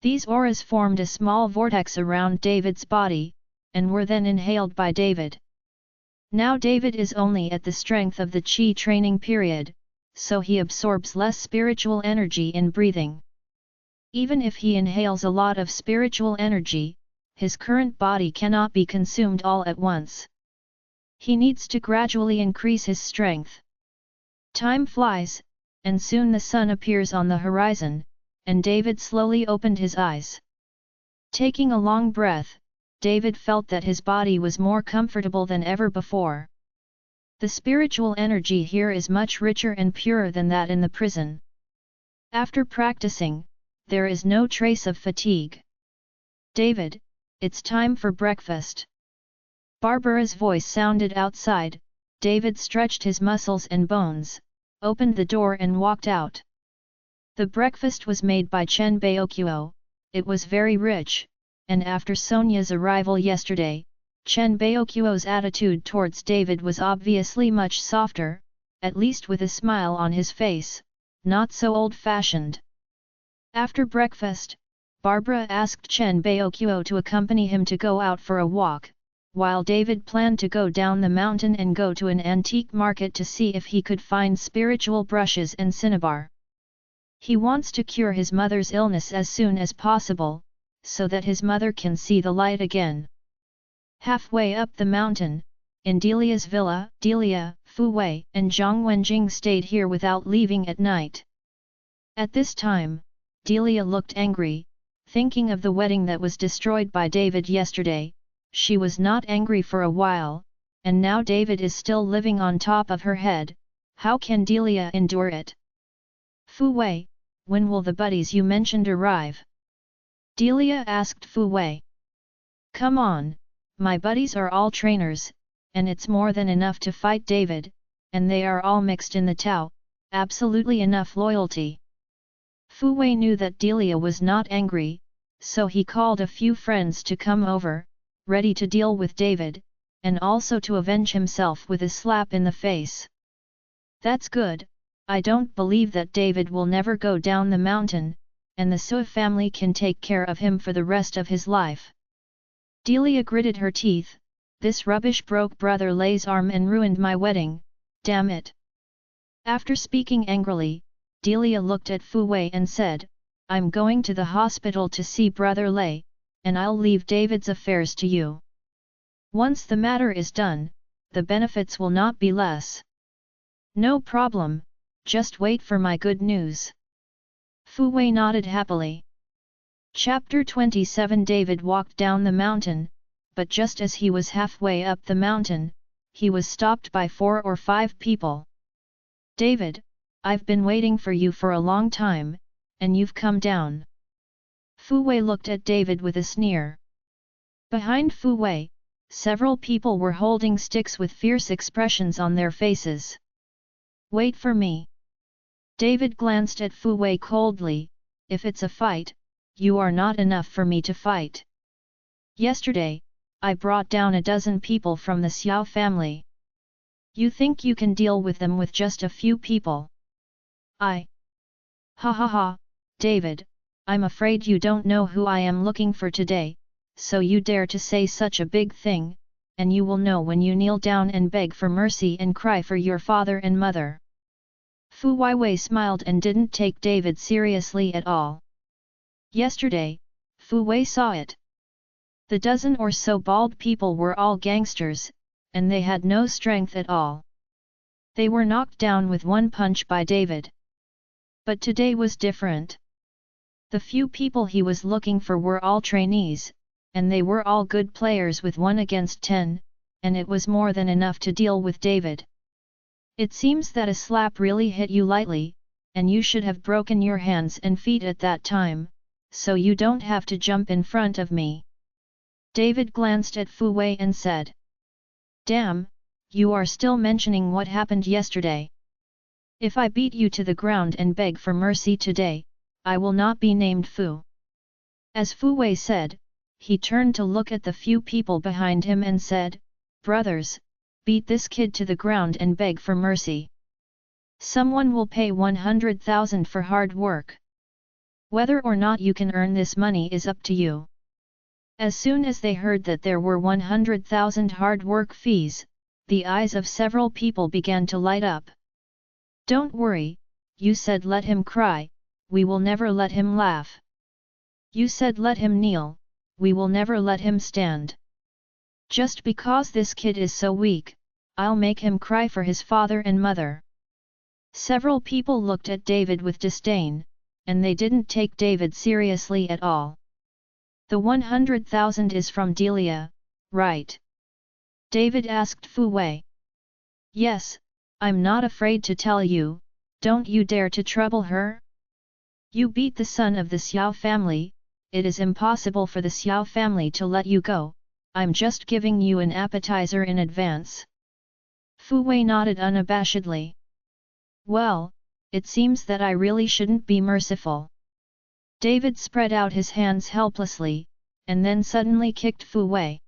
These auras formed a small vortex around David's body, and were then inhaled by David. Now David is only at the strength of the Qi training period, so he absorbs less spiritual energy in breathing. Even if he inhales a lot of spiritual energy, his current body cannot be consumed all at once. He needs to gradually increase his strength. Time flies, and soon the sun appears on the horizon, and David slowly opened his eyes. Taking a long breath, David felt that his body was more comfortable than ever before. The spiritual energy here is much richer and purer than that in the prison. After practicing, there is no trace of fatigue. David, it's time for breakfast. Barbara's voice sounded outside. David stretched his muscles and bones, opened the door and walked out. The breakfast was made by Chen Baokuo. It was very rich, and after Sonia's arrival yesterday, Chen Baokuo's attitude towards David was obviously much softer, at least with a smile on his face, not so old-fashioned. After breakfast, Barbara asked Chen Baokuo to accompany him to go out for a walk, while David planned to go down the mountain and go to an antique market to see if he could find spiritual brushes and cinnabar. He wants to cure his mother's illness as soon as possible, so that his mother can see the light again. Halfway up the mountain, in Delia's villa, Delia, Fu Wei, and Zhang Wenjing stayed here without leaving at night. At this time, Delia looked angry, thinking of the wedding that was destroyed by David yesterday. She was not angry for a while, and now David is still living on top of her head. How can Delia endure it? Fu Wei, when will the buddies you mentioned arrive? Delia asked Fu Wei. Come on, my buddies are all trainers, and it's more than enough to fight David, and they are all mixed in the Tao, absolutely enough loyalty. Fu Wei knew that Delia was not angry, so he called a few friends to come over, ready to deal with David, and also to avenge himself with a slap in the face. That's good. I don't believe that David will never go down the mountain, and the Sui family can take care of him for the rest of his life. Delia gritted her teeth. This rubbish broke Brother Lei's arm and ruined my wedding, damn it. After speaking angrily, Delia looked at Fu Wei and said, I'm going to the hospital to see Brother Lei, and I'll leave David's affairs to you. Once the matter is done, the benefits will not be less. No problem, just wait for my good news. Fu Wei nodded happily. Chapter 27 David walked down the mountain, but just as he was halfway up the mountain, he was stopped by 4 or 5 people. David, I've been waiting for you for a long time, and you've come down. Fu Wei looked at David with a sneer. Behind Fu Wei, several people were holding sticks with fierce expressions on their faces. Wait for me. David glanced at Fu Wei coldly. If it's a fight, you are not enough for me to fight. Yesterday, I brought down a dozen people from the Xiao family. You think you can deal with them with just a few people? Ha ha ha, David, I'm afraid you don't know who I am looking for today, so you dare to say such a big thing, and you will know when you kneel down and beg for mercy and cry for your father and mother. Fu Wei smiled and didn't take David seriously at all. Yesterday, Fu Wei saw it. The dozen or so bald people were all gangsters, and they had no strength at all. They were knocked down with one punch by David. But today was different. The few people he was looking for were all trainees, and they were all good players with 1 against 10, and it was more than enough to deal with David. It seems that a slap really hit you lightly, and you should have broken your hands and feet at that time, so you don't have to jump in front of me. David glanced at Fu Wei and said. Damn, you are still mentioning what happened yesterday. If I beat you to the ground and beg for mercy today, I will not be named Fu. As Fu Wei said, he turned to look at the few people behind him and said, Brothers, beat this kid to the ground and beg for mercy. Someone will pay 100,000 for hard work. Whether or not you can earn this money is up to you. As soon as they heard that there were 100,000 hard work fees, the eyes of several people began to light up. Don't worry, you said let him cry, we will never let him laugh. You said let him kneel, we will never let him stand. Just because this kid is so weak, I'll make him cry for his father and mother. Several people looked at David with disdain. and they didn't take David seriously at all. The 100,000 is from Delia, right? David asked Fu Wei. Yes, I'm not afraid to tell you, don't you dare to trouble her? You beat the son of the Xiao family, it is impossible for the Xiao family to let you go, I'm just giving you an appetizer in advance. Fu Wei nodded unabashedly. Well, it seems that I really shouldn't be merciful. David spread out his hands helplessly, and then suddenly kicked Fu Wei.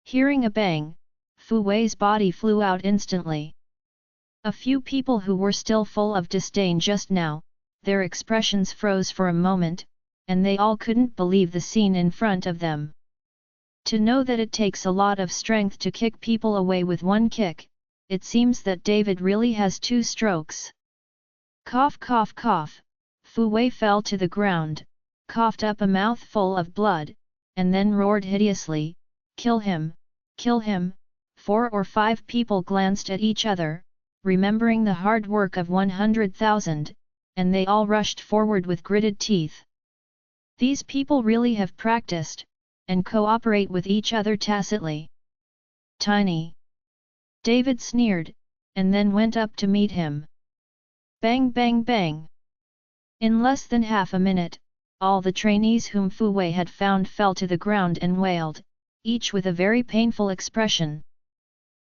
Hearing a bang, Fu Wei's body flew out instantly. A few people who were still full of disdain just now, their expressions froze for a moment, and they all couldn't believe the scene in front of them. To know that it takes a lot of strength to kick people away with one kick, it seems that David really has 2 strokes. Cough cough cough, Fu Wei fell to the ground, coughed up a mouthful of blood, and then roared hideously, "Kill him! Kill him!" 4 or 5 people glanced at each other, remembering the hard work of 100,000, and they all rushed forward with gritted teeth. These people really have practiced, and cooperate with each other tacitly. Tiny! David sneered, and then went up to meet him. Bang bang bang! In less than half a minute, all the trainees whom Fu Wei had found fell to the ground and wailed, each with a very painful expression.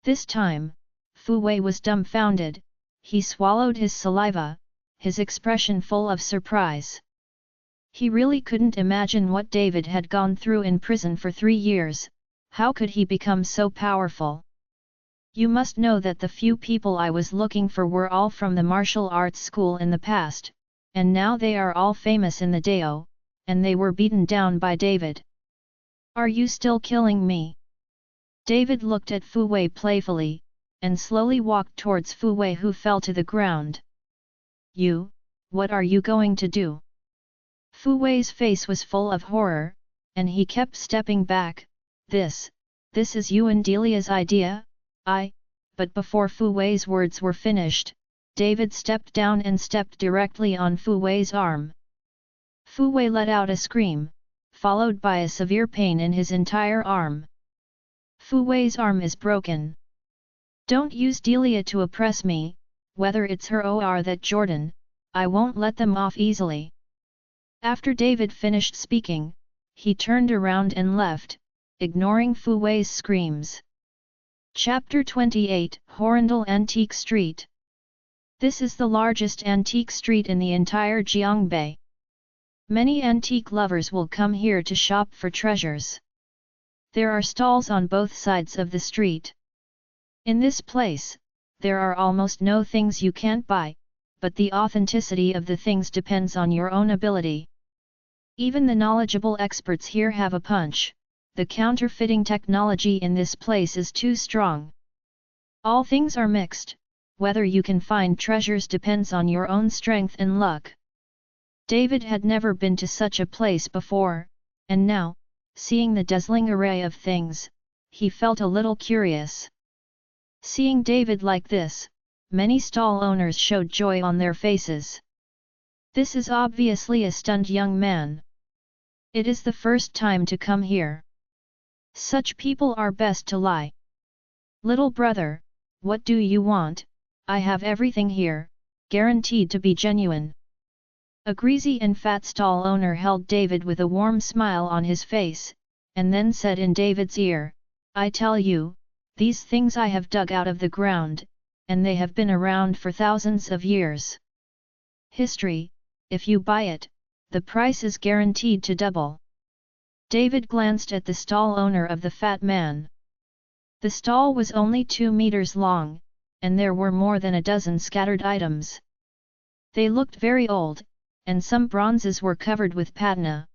This time, Fu Wei was dumbfounded, he swallowed his saliva, his expression full of surprise. He really couldn't imagine what David had gone through in prison for 3 years, how could he become so powerful? You must know that the few people I was looking for were all from the martial arts school in the past, and now they are all famous in the Dao, and they were beaten down by David. Are you still killing me? David looked at Fu Wei playfully, and slowly walked towards Fu Wei, who fell to the ground. You, what are you going to do? Fu Wei's face was full of horror, and he kept stepping back. This is you and Delia's idea? But before Fu Wei's words were finished, David stepped down and stepped directly on Fu Wei's arm. Fu Wei let out a scream, followed by a severe pain in his entire arm. Fu Wei's arm is broken. Don't use Delia to oppress me, whether it's her or that Jordan, I won't let them off easily. After David finished speaking, he turned around and left, ignoring Fu Wei's screams. Chapter 28, Horrendal Antique Street. This is the largest antique street in the entire Jiangbei. Many antique lovers will come here to shop for treasures. There are stalls on both sides of the street. In this place, there are almost no things you can't buy, but the authenticity of the things depends on your own ability. Even the knowledgeable experts here have a punch. The counterfeiting technology in this place is too strong. All things are mixed, whether you can find treasures depends on your own strength and luck. David had never been to such a place before, and now, seeing the dazzling array of things, he felt a little curious. Seeing David like this, many stall owners showed joy on their faces. This is obviously a stunned young man. It is the first time to come here. Such people are best to lie. Little brother, what do you want? I have everything here, guaranteed to be genuine. A greasy and fat stall owner held David with a warm smile on his face, and then said in David's ear, I tell you, these things I have dug out of the ground, and they have been around for thousands of years. History, if you buy it, the price is guaranteed to double. David glanced at the stall owner of the fat man. The stall was only 2 meters long, and there were more than a dozen scattered items. They looked very old, and some bronzes were covered with patina.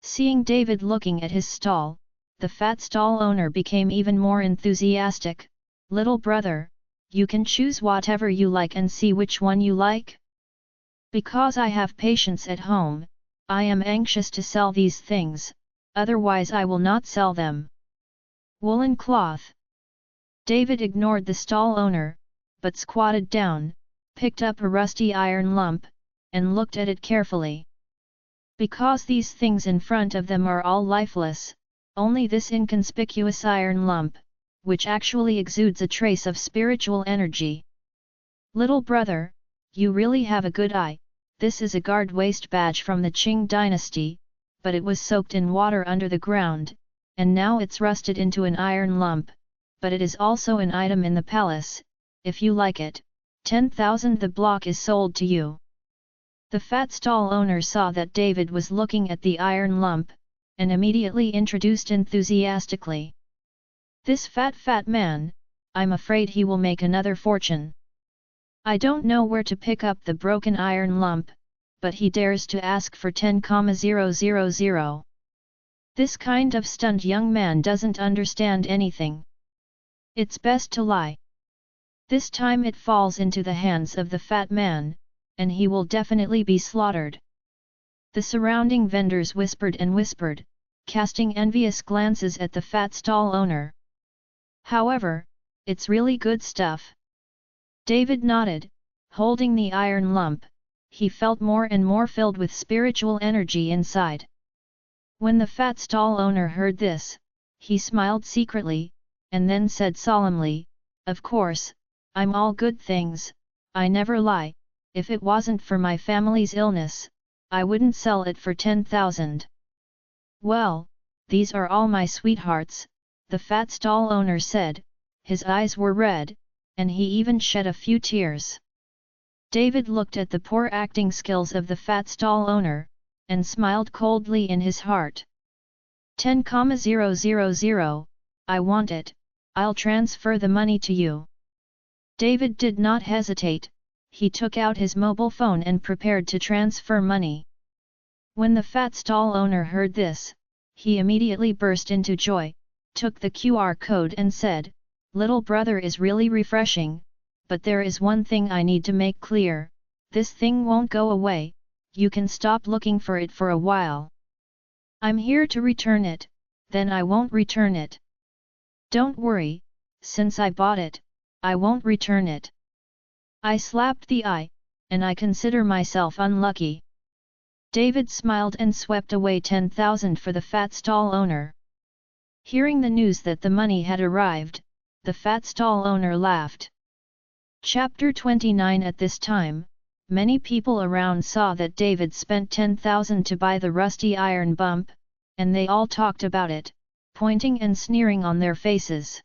Seeing David looking at his stall, the fat stall owner became even more enthusiastic. Little brother, you can choose whatever you like and see which one you like? Because I have patients at home, I am anxious to sell these things. Otherwise I will not sell them. Woolen cloth. David ignored the stall owner, but squatted down, picked up a rusty iron lump, and looked at it carefully. Because these things in front of them are all lifeless, only this inconspicuous iron lump, which actually exudes a trace of spiritual energy. Little brother, you really have a good eye. This is a guard waist badge from the Qing dynasty, but it was soaked in water under the ground, and now it's rusted into an iron lump, but it is also an item in the palace. If you like it, 10,000 the block is sold to you. The fat stall owner saw that David was looking at the iron lump, and immediately introduced enthusiastically. This fat man, I'm afraid he will make another fortune. I don't know where to pick up the broken iron lump, but he dares to ask for 10,000. This kind of stunned young man doesn't understand anything. It's best to lie. This time it falls into the hands of the fat man, and he will definitely be slaughtered. The surrounding vendors whispered and whispered, casting envious glances at the fat stall owner. However, it's really good stuff. David nodded, holding the iron lump. He felt more and more filled with spiritual energy inside. When the fat stall owner heard this, he smiled secretly, and then said solemnly, "Of course, I'm all good things, I never lie. If it wasn't for my family's illness, I wouldn't sell it for 10,000. Well, these are all my sweethearts," the fat stall owner said. His eyes were red, and he even shed a few tears. David looked at the poor acting skills of the fat stall owner, and smiled coldly in his heart. 10,000, I want it, I'll transfer the money to you. David did not hesitate, he took out his mobile phone and prepared to transfer money. When the fat stall owner heard this, he immediately burst into joy, took the QR code and said, "Little brother is really refreshing, but there is one thing I need to make clear, this thing won't go away, you can stop looking for it for a while. I'm here to return it, then I won't return it. Don't worry, since I bought it, I won't return it." I slapped the eye, and I consider myself unlucky. David smiled and swept away 10,000 for the fat stall owner. Hearing the news that the money had arrived, the fat stall owner laughed. Chapter 29. At this time, many people around saw that David spent 10,000 to buy the rusty iron bump, and they all talked about it, pointing and sneering on their faces.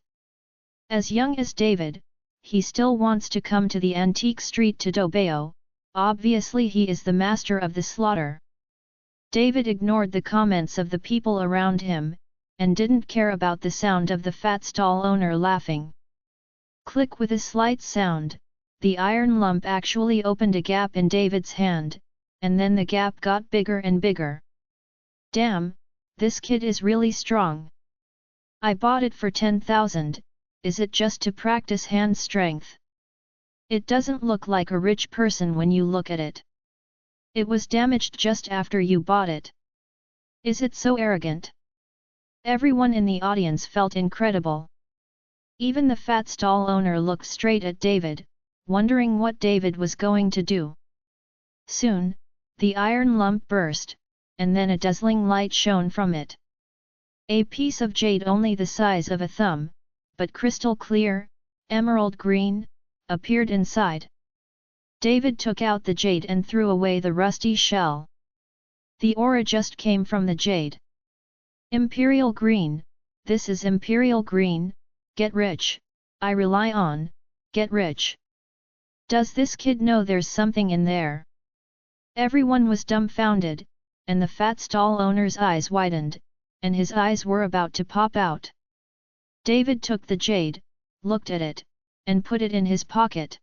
As young as David, he still wants to come to the antique street to Dobeo. Obviously he is the master of the slaughter. David ignored the comments of the people around him, and didn't care about the sound of the fat stall owner laughing. Click. With a slight sound, the iron lump actually opened a gap in David's hand, and then the gap got bigger and bigger. Damn, this kid is really strong. I bought it for 10,000, is it just to practice hand strength? It doesn't look like a rich person when you look at it. It was damaged just after you bought it. Is it so arrogant? Everyone in the audience felt incredible. Even the fat stall owner looked straight at David, wondering what David was going to do. Soon, the iron lump burst, and then a dazzling light shone from it. A piece of jade only the size of a thumb, but crystal clear, emerald green, appeared inside. David took out the jade and threw away the rusty shell. The aura just came from the jade. Imperial green, this is imperial green, get rich, I rely on, get rich. Does this kid know there's something in there? Everyone was dumbfounded, and the fat stall owner's eyes widened, and his eyes were about to pop out. David took the jade, looked at it, and put it in his pocket.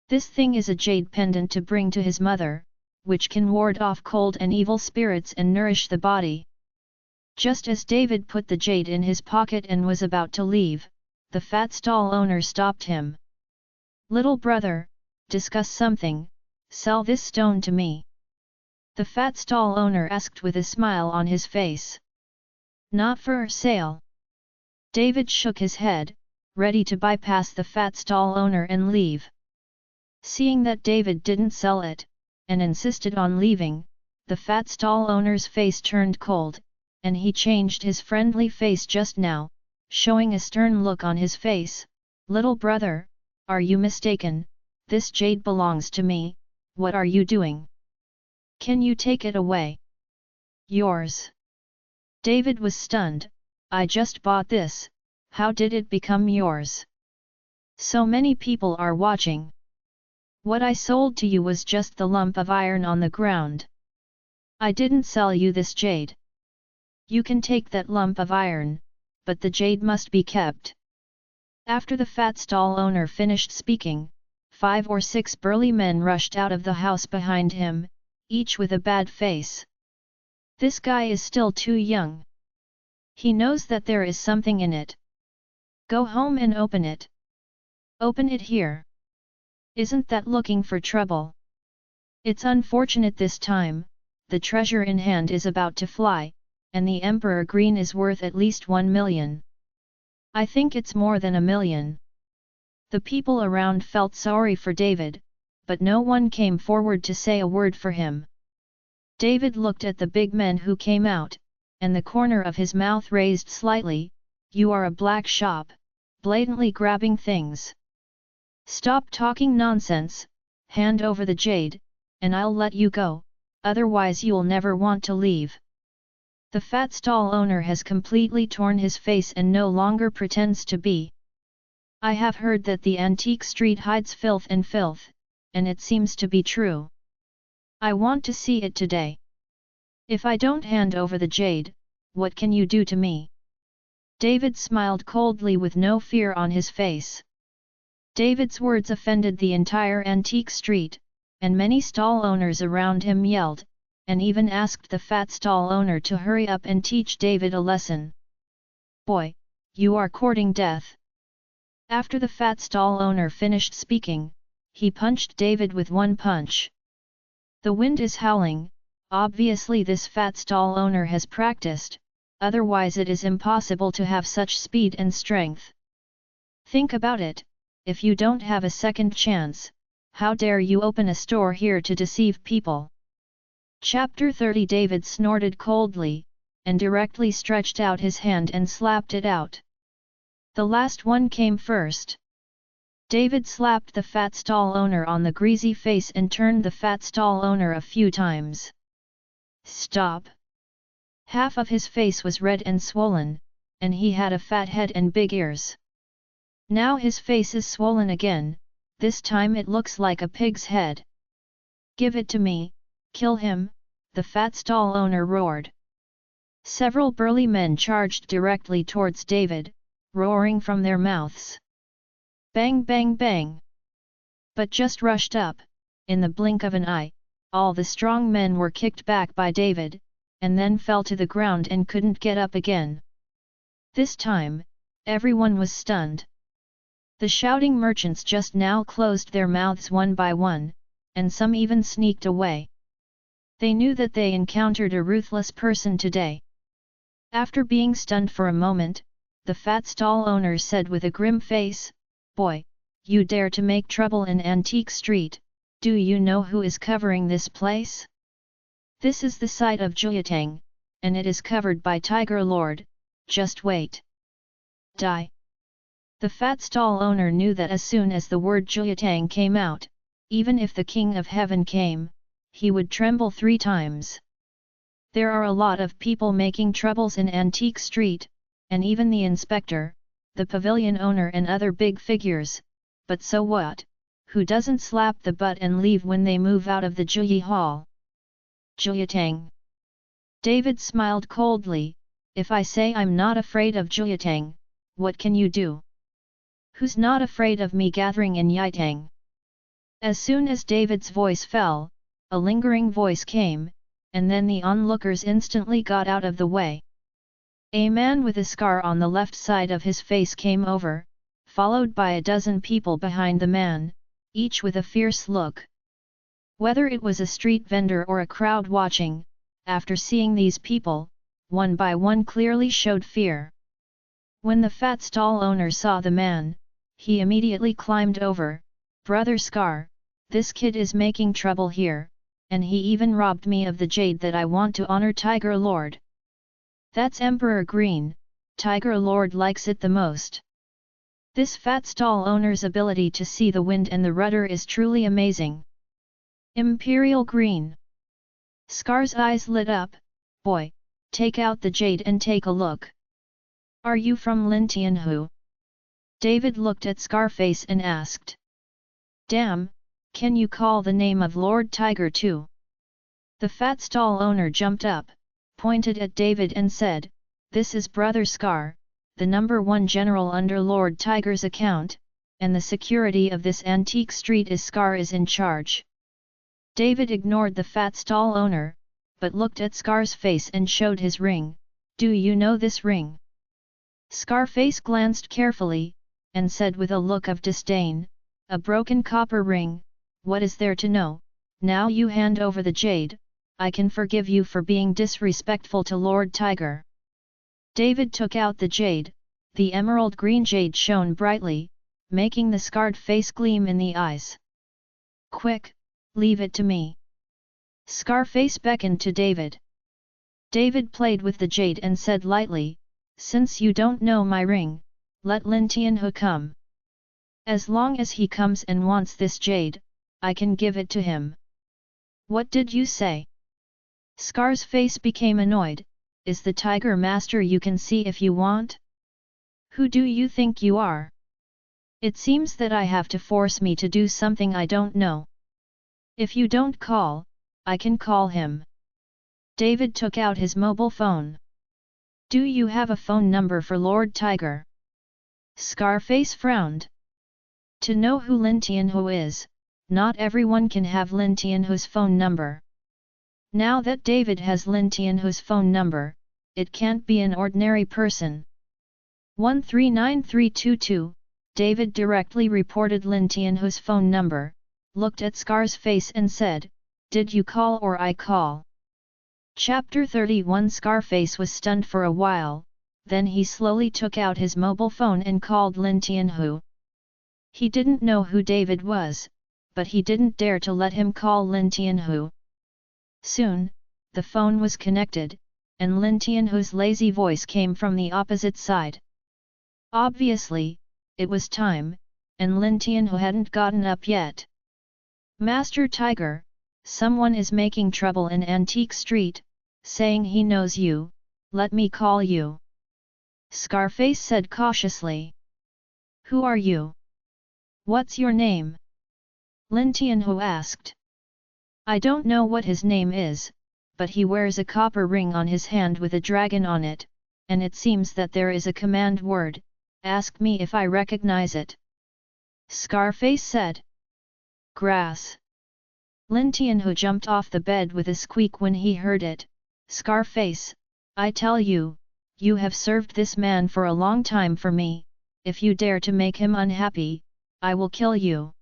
This thing is a jade pendant to bring to his mother, which can ward off cold and evil spirits and nourish the body. Just as David put the jade in his pocket and was about to leave, the fat stall owner stopped him. "Little brother, discuss something, sell this stone to me." The fat stall owner asked with a smile on his face. "Not for sale." David shook his head, ready to bypass the fat stall owner and leave. Seeing that David didn't sell it, and insisted on leaving, the fat stall owner's face turned cold, and he changed his friendly face just now, showing a stern look on his face. "Little brother, are you mistaken? This jade belongs to me. What are you doing? Can you take it away?" "Yours?" David was stunned. "I just bought this, how did it become yours? So many people are watching. What I sold to you was just the lump of iron on the ground. I didn't sell you this jade. You can take that lump of iron, but the jade must be kept." After the fat stall owner finished speaking, 5 or 6 burly men rushed out of the house behind him, each with a bad face. "This guy is still too young. He knows that there is something in it. Go home and open it. Open it here. Isn't that looking for trouble? It's unfortunate this time, the treasure in hand is about to fly, and the Emperor Green is worth at least 1 million. I think it's more than 1 million. The people around felt sorry for David, but no one came forward to say a word for him. David looked at the big men who came out, and the corner of his mouth raised slightly. "You are a black shop, blatantly grabbing things. Stop talking nonsense, hand over the jade, and I'll let you go, otherwise you'll never want to leave." The fat stall owner has completely torn his face and no longer pretends to be. "I have heard that the antique street hides filth, and it seems to be true. I want to see it today. If I don't hand over the jade, what can you do to me?" David smiled coldly with no fear on his face. David's words offended the entire antique street, and many stall owners around him yelled, and even asked the fat stall owner to hurry up and teach David a lesson. "Boy, you are courting death." After the fat stall owner finished speaking, he punched David with one punch. The wind is howling. Obviously this fat stall owner has practiced, otherwise it is impossible to have such speed and strength. Think about it, if you don't have a second chance, how dare you open a store here to deceive people? Chapter 30. David snorted coldly, and directly stretched out his hand and slapped it out. The last one came first. David slapped the fat stall owner on the greasy face and turned the fat stall owner a few times. "Stop!" Half of his face was red and swollen, and he had a fat head and big ears. Now his face is swollen again, this time it looks like a pig's head. "Give it to me, kill him," the fat stall owner roared. Several burly men charged directly towards David, roaring from their mouths. Bang bang bang! But just rushed up, in the blink of an eye, all the strong men were kicked back by David, and then fell to the ground and couldn't get up again. This time, everyone was stunned. The shouting merchants just now closed their mouths one by one, and some even sneaked away. They knew that they encountered a ruthless person today. After being stunned for a moment, the fat stall owner said with a grim face, "Boy, you dare to make trouble in Antique Street, do you know who is covering this place? This is the site of Jiatang, and it is covered by Tiger Lord, just wait. Die." The fat stall owner knew that as soon as the word Jiatang came out, even if the King of Heaven came, he would tremble 3 times. There are a lot of people making troubles in Antique Street, and even the inspector, the pavilion owner and other big figures, but so what? Who doesn't slap the butt and leave when they move out of the Juyi Hall? Jiatang. David smiled coldly. "If I say I'm not afraid of Jiatang, what can you do? Who's not afraid of me gathering in Yitang?" As soon as David's voice fell, a lingering voice came, and then the onlookers instantly got out of the way. A man with a scar on the left side of his face came over, followed by a dozen people behind the man, each with a fierce look. Whether it was a street vendor or a crowd watching, after seeing these people, one by one clearly showed fear. When the fat stall owner saw the man, he immediately climbed over. "Brother Scar, this kid is making trouble here, and he even robbed me of the jade that I want to honor Tiger Lord. That's Emperor Green, Tiger Lord likes it the most. This fat stall owner's ability to see the wind and the rudder is truly amazing. Imperial Green. Scar's eyes lit up. Boy, take out the jade and take a look. Are you from Lin Tianhu? David looked at Scarface and asked. Damn, can you call the name of Lord Tiger too? The fat stall owner jumped up, pointed at David and said, this is Brother Scar, the #1 general under Lord Tiger's account, and the security of this antique street is Scar is in charge. David ignored the fat stall owner, but looked at Scar's face and showed his ring. Do you know this ring? Scarface glanced carefully, and said with a look of disdain, a broken copper ring, what is there to know? Now you hand over the jade, I can forgive you for being disrespectful to Lord Tiger. David took out the jade, the emerald green jade shone brightly, making the scarred face gleam in the eyes. Quick, leave it to me. Scarface beckoned to David. David played with the jade and said lightly, since you don't know my ring, let Lin Tianhu come. As long as he comes and wants this jade, I can give it to him. What did you say? Scar's face became annoyed. Is the Tiger Master you can see if you want? Who do you think you are? It seems that I have to force me to do something I don't know. If you don't call, I can call him. David took out his mobile phone. Do you have a phone number for Lord Tiger? Scarface frowned. To know who Lin Tianhu is, not everyone can have Lin Tianhu's phone number. Now that David has Lin Tianhu's phone number, it can't be an ordinary person. 139322, David directly reported Lin Tianhu's phone number, looked at Scar's face and said, did you call or I call? Chapter 31. Scarface was stunned for a while, then he slowly took out his mobile phone and called Lin Tianhu. He didn't know who David was, but he didn't dare to let him call Lin Tianhu. Soon, the phone was connected, and Lin Tianhu's lazy voice came from the opposite side. Obviously, it was time, and Lin Tianhu hadn't gotten up yet. Master Tiger, someone is making trouble in Antique Street, saying he knows you, let me call you. Scarface said cautiously. Who are you? What's your name? Lin Tianhu asked. I don't know what his name is, but he wears a copper ring on his hand with a dragon on it, and it seems that there is a command word, ask me if I recognize it. Scarface said. Grass. Lin Tianhu jumped off the bed with a squeak when he heard it. Scarface, I tell you, you have served this man for a long time for me, if you dare to make him unhappy, I will kill you.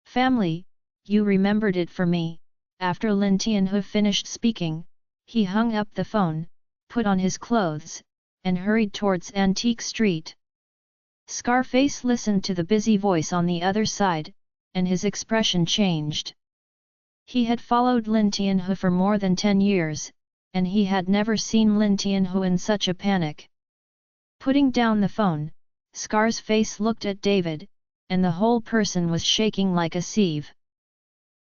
Family, you remembered it for me. After Lin Tianhu finished speaking, he hung up the phone, put on his clothes, and hurried towards Antique Street. Scarface listened to the busy voice on the other side, and his expression changed. He had followed Lin Tianhu for more than 10 years, and he had never seen Lin Tianhu in such a panic. Putting down the phone, Scar's face looked at David, and the whole person was shaking like a sieve.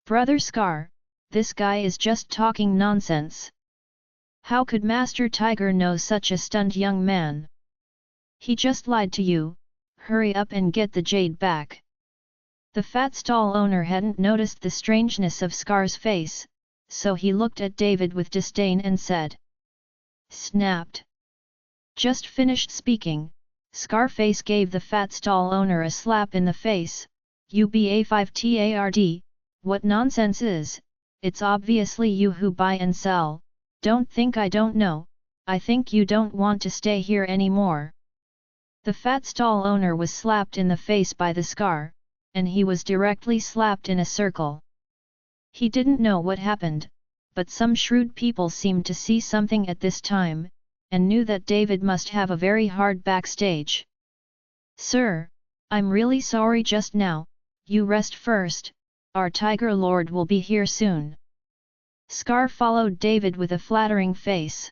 Brother Scar, this guy is just talking nonsense. How could Master Tiger know such a stunned young man? He just lied to you, hurry up and get the jade back. The fat stall owner hadn't noticed the strangeness of Scar's face, so he looked at David with disdain and said. Snapped. Just finished speaking, Scarface gave the fat stall owner a slap in the face. UBA5TARD, what nonsense is, it's obviously you who buy and sell, don't think I don't know, I think you don't want to stay here anymore. The fat stall owner was slapped in the face by the Scar, and he was directly slapped in a circle. He didn't know what happened, but some shrewd people seemed to see something at this time, and knew that David must have a very hard backstage. Sir, I'm really sorry just now, you rest first, our Tiger Lord will be here soon. Scar followed David with a flattering face.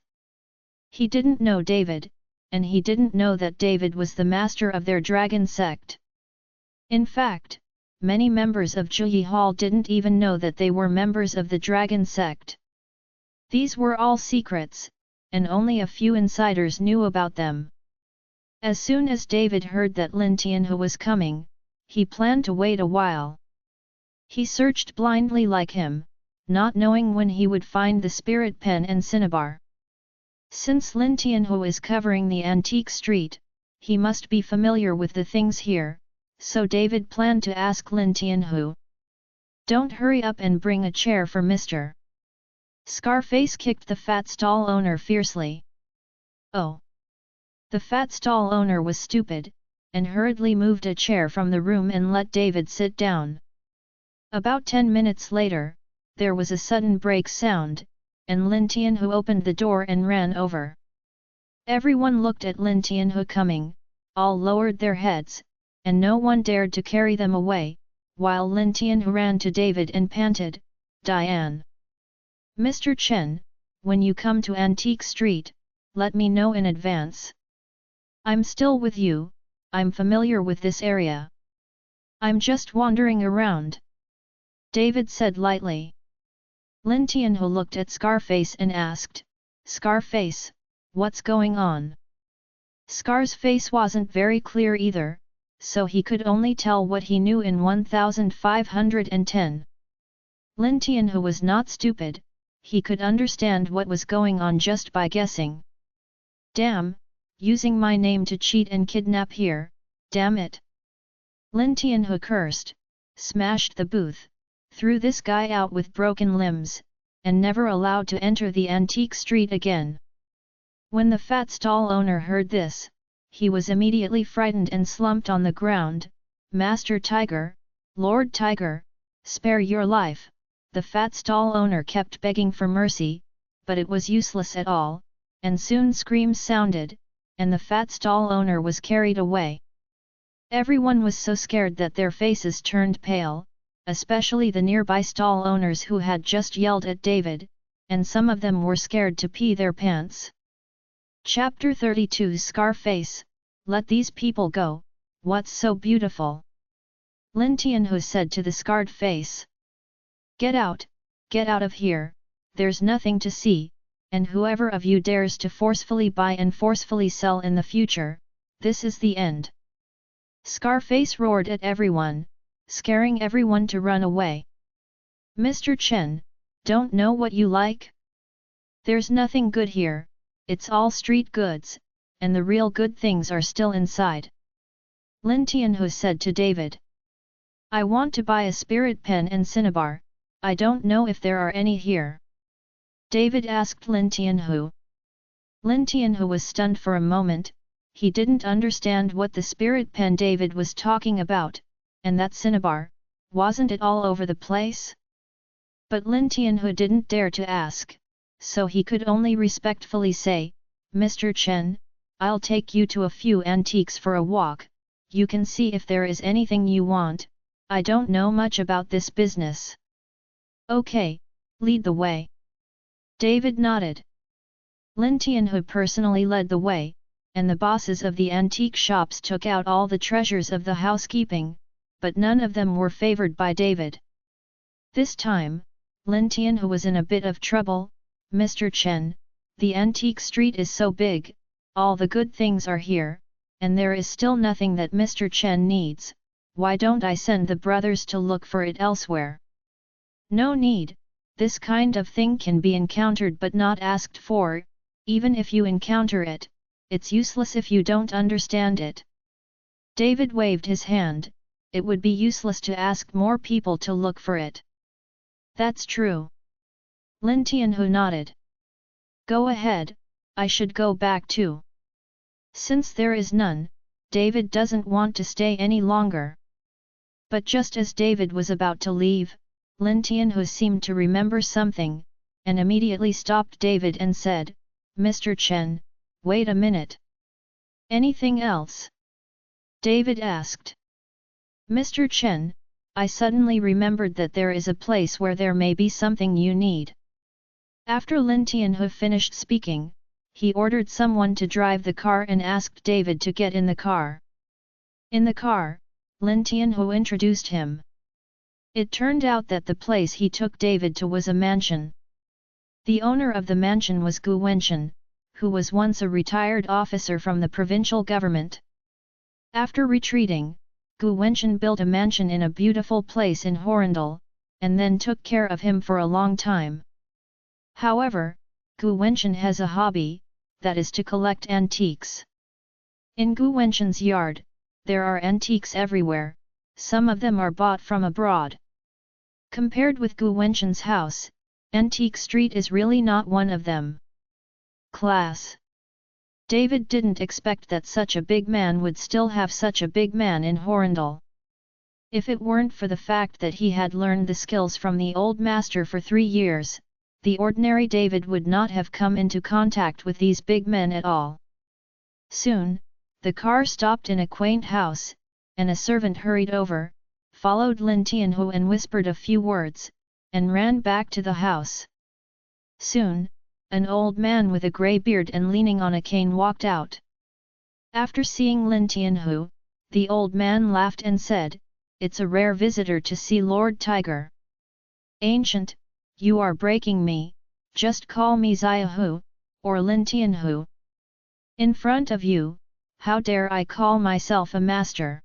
He didn't know David, and he didn't know that David was the master of their dragon sect. In fact, many members of Juyi Hall didn't even know that they were members of the dragon sect. These were all secrets, and only a few insiders knew about them. As soon as David heard that Lin Tianhe was coming, he planned to wait a while. He searched blindly like him, not knowing when he would find the spirit pen and cinnabar. Since Lin Tianhe is covering the antique street, he must be familiar with the things here, so David planned to ask Lin Tianhe. "Don't hurry up and bring a chair for Mr." Scarface kicked the fat stall owner fiercely. "Oh!" The fat stall owner was stupid, and hurriedly moved a chair from the room and let David sit down. About 10 minutes later, there was a sudden brake sound, and Lin Tianhe opened the door and ran over. Everyone looked at Lin Tianhe coming, all lowered their heads, and no one dared to carry them away, while Lin Tianhe ran to David and panted, "Diane! Mr. Chen, when you come to Antique Street, let me know in advance. I'm still with you, I'm familiar with this area. I'm just wandering around," David said lightly. Lin Tianhe looked at Scarface and asked, "Scarface, what's going on?" Scar's face wasn't very clear either, so he could only tell what he knew in 1510. Lin Tianhe was not stupid, he could understand what was going on just by guessing. "Damn, using my name to cheat and kidnap here, damn it!" Lin Tianhe cursed, smashed the booth, threw this guy out with broken limbs, and never allowed to enter the antique street again. When the fat stall owner heard this, he was immediately frightened and slumped on the ground. "Master Tiger, Lord Tiger, spare your life!" The fat stall owner kept begging for mercy, but it was useless at all, and soon screams sounded, and the fat stall owner was carried away. Everyone was so scared that their faces turned pale, especially the nearby stall owners who had just yelled at David, and some of them were scared to pee their pants. Chapter 32 Scarface, let these people go, what's so beautiful? Lin Tianhe said to the scarred face. Get out of here, there's nothing to see, and whoever of you dares to forcefully buy and forcefully sell in the future, this is the end." Scarface roared at everyone, scaring everyone to run away. "Mr. Chen, don't know what you like? There's nothing good here, it's all street goods, and the real good things are still inside," Lin Tianhe said to David. "I want to buy a spirit pen and cinnabar, I don't know if there are any here," David asked Lin Tianhe. Lin Tianhe was stunned for a moment, he didn't understand what the spirit pen David was talking about, and that cinnabar, wasn't it all over the place? But Lin Tianhe didn't dare to ask, so he could only respectfully say, "Mr. Chen, I'll take you to a few antiques for a walk, you can see if there is anything you want, I don't know much about this business." "Okay, lead the way." David nodded. Lin Tianhe personally led the way, and the bosses of the antique shops took out all the treasures of the housekeeping, but none of them were favored by David. This time, Lin Tianhe was in a bit of trouble. "Mr. Chen, the antique street is so big, all the good things are here, and there is still nothing that Mr. Chen needs, why don't I send the brothers to look for it elsewhere?" "No need, this kind of thing can be encountered but not asked for, even if you encounter it, it's useless if you don't understand it." David waved his hand, it would be useless to ask more people to look for it. "That's true." Lin Tianhe nodded. "Go ahead, I should go back too." Since there is none, David doesn't want to stay any longer. But just as David was about to leave, Lin Tianhe seemed to remember something, and immediately stopped David and said, "Mr. Chen, wait a minute." "Anything else?" David asked. "Mr. Chen, I suddenly remembered that there is a place where there may be something you need." After Lin Tianhe finished speaking, he ordered someone to drive the car and asked David to get in the car. In the car, Lin Tianhe introduced him. It turned out that the place he took David to was a mansion. The owner of the mansion was Gu Wenchen, who was once a retired officer from the provincial government. After retreating, Gu Wenchen built a mansion in a beautiful place in Horindal, and then took care of him for a long time. However, Gu Wenchen has a hobby, that is to collect antiques. In Gu Wenchen's yard, there are antiques everywhere, some of them are bought from abroad. Compared with Gu Wenchen's house, Antique Street is really not one of them. Class. David didn't expect that such a big man would still have such a big man in Horindal. If it weren't for the fact that he had learned the skills from the old master for 3 years, the ordinary David would not have come into contact with these big men at all. Soon, the car stopped in a quaint house, and a servant hurried over, followed Lin Tianhe and whispered a few words, and ran back to the house. Soon, an old man with a grey beard and leaning on a cane walked out. After seeing Lin Tianhe, the old man laughed and said, "It's a rare visitor to see Lord Tiger. Ancient, you are breaking me, just call me Xiaohu, or Lin Tianhe. In front of you, how dare I call myself a master?"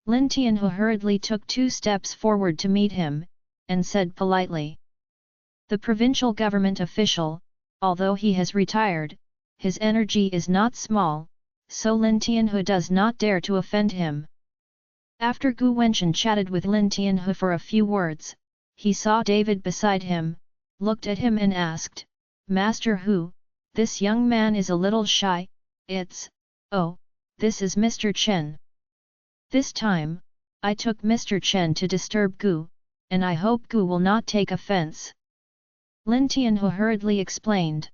Lin Tianhe hurriedly took 2 steps forward to meet him, and said politely. The provincial government official, although he has retired, his energy is not small, so Lin Tianhe does not dare to offend him. After Gu Wenchen chatted with Lin Tianhe for a few words, he saw David beside him, looked at him and asked, "Master Hu, this young man is a little shy, oh, this is Mr. Chen. This time, I took Mr. Chen to disturb Gu, and I hope Gu will not take offense." Lin Tianhe hurriedly explained.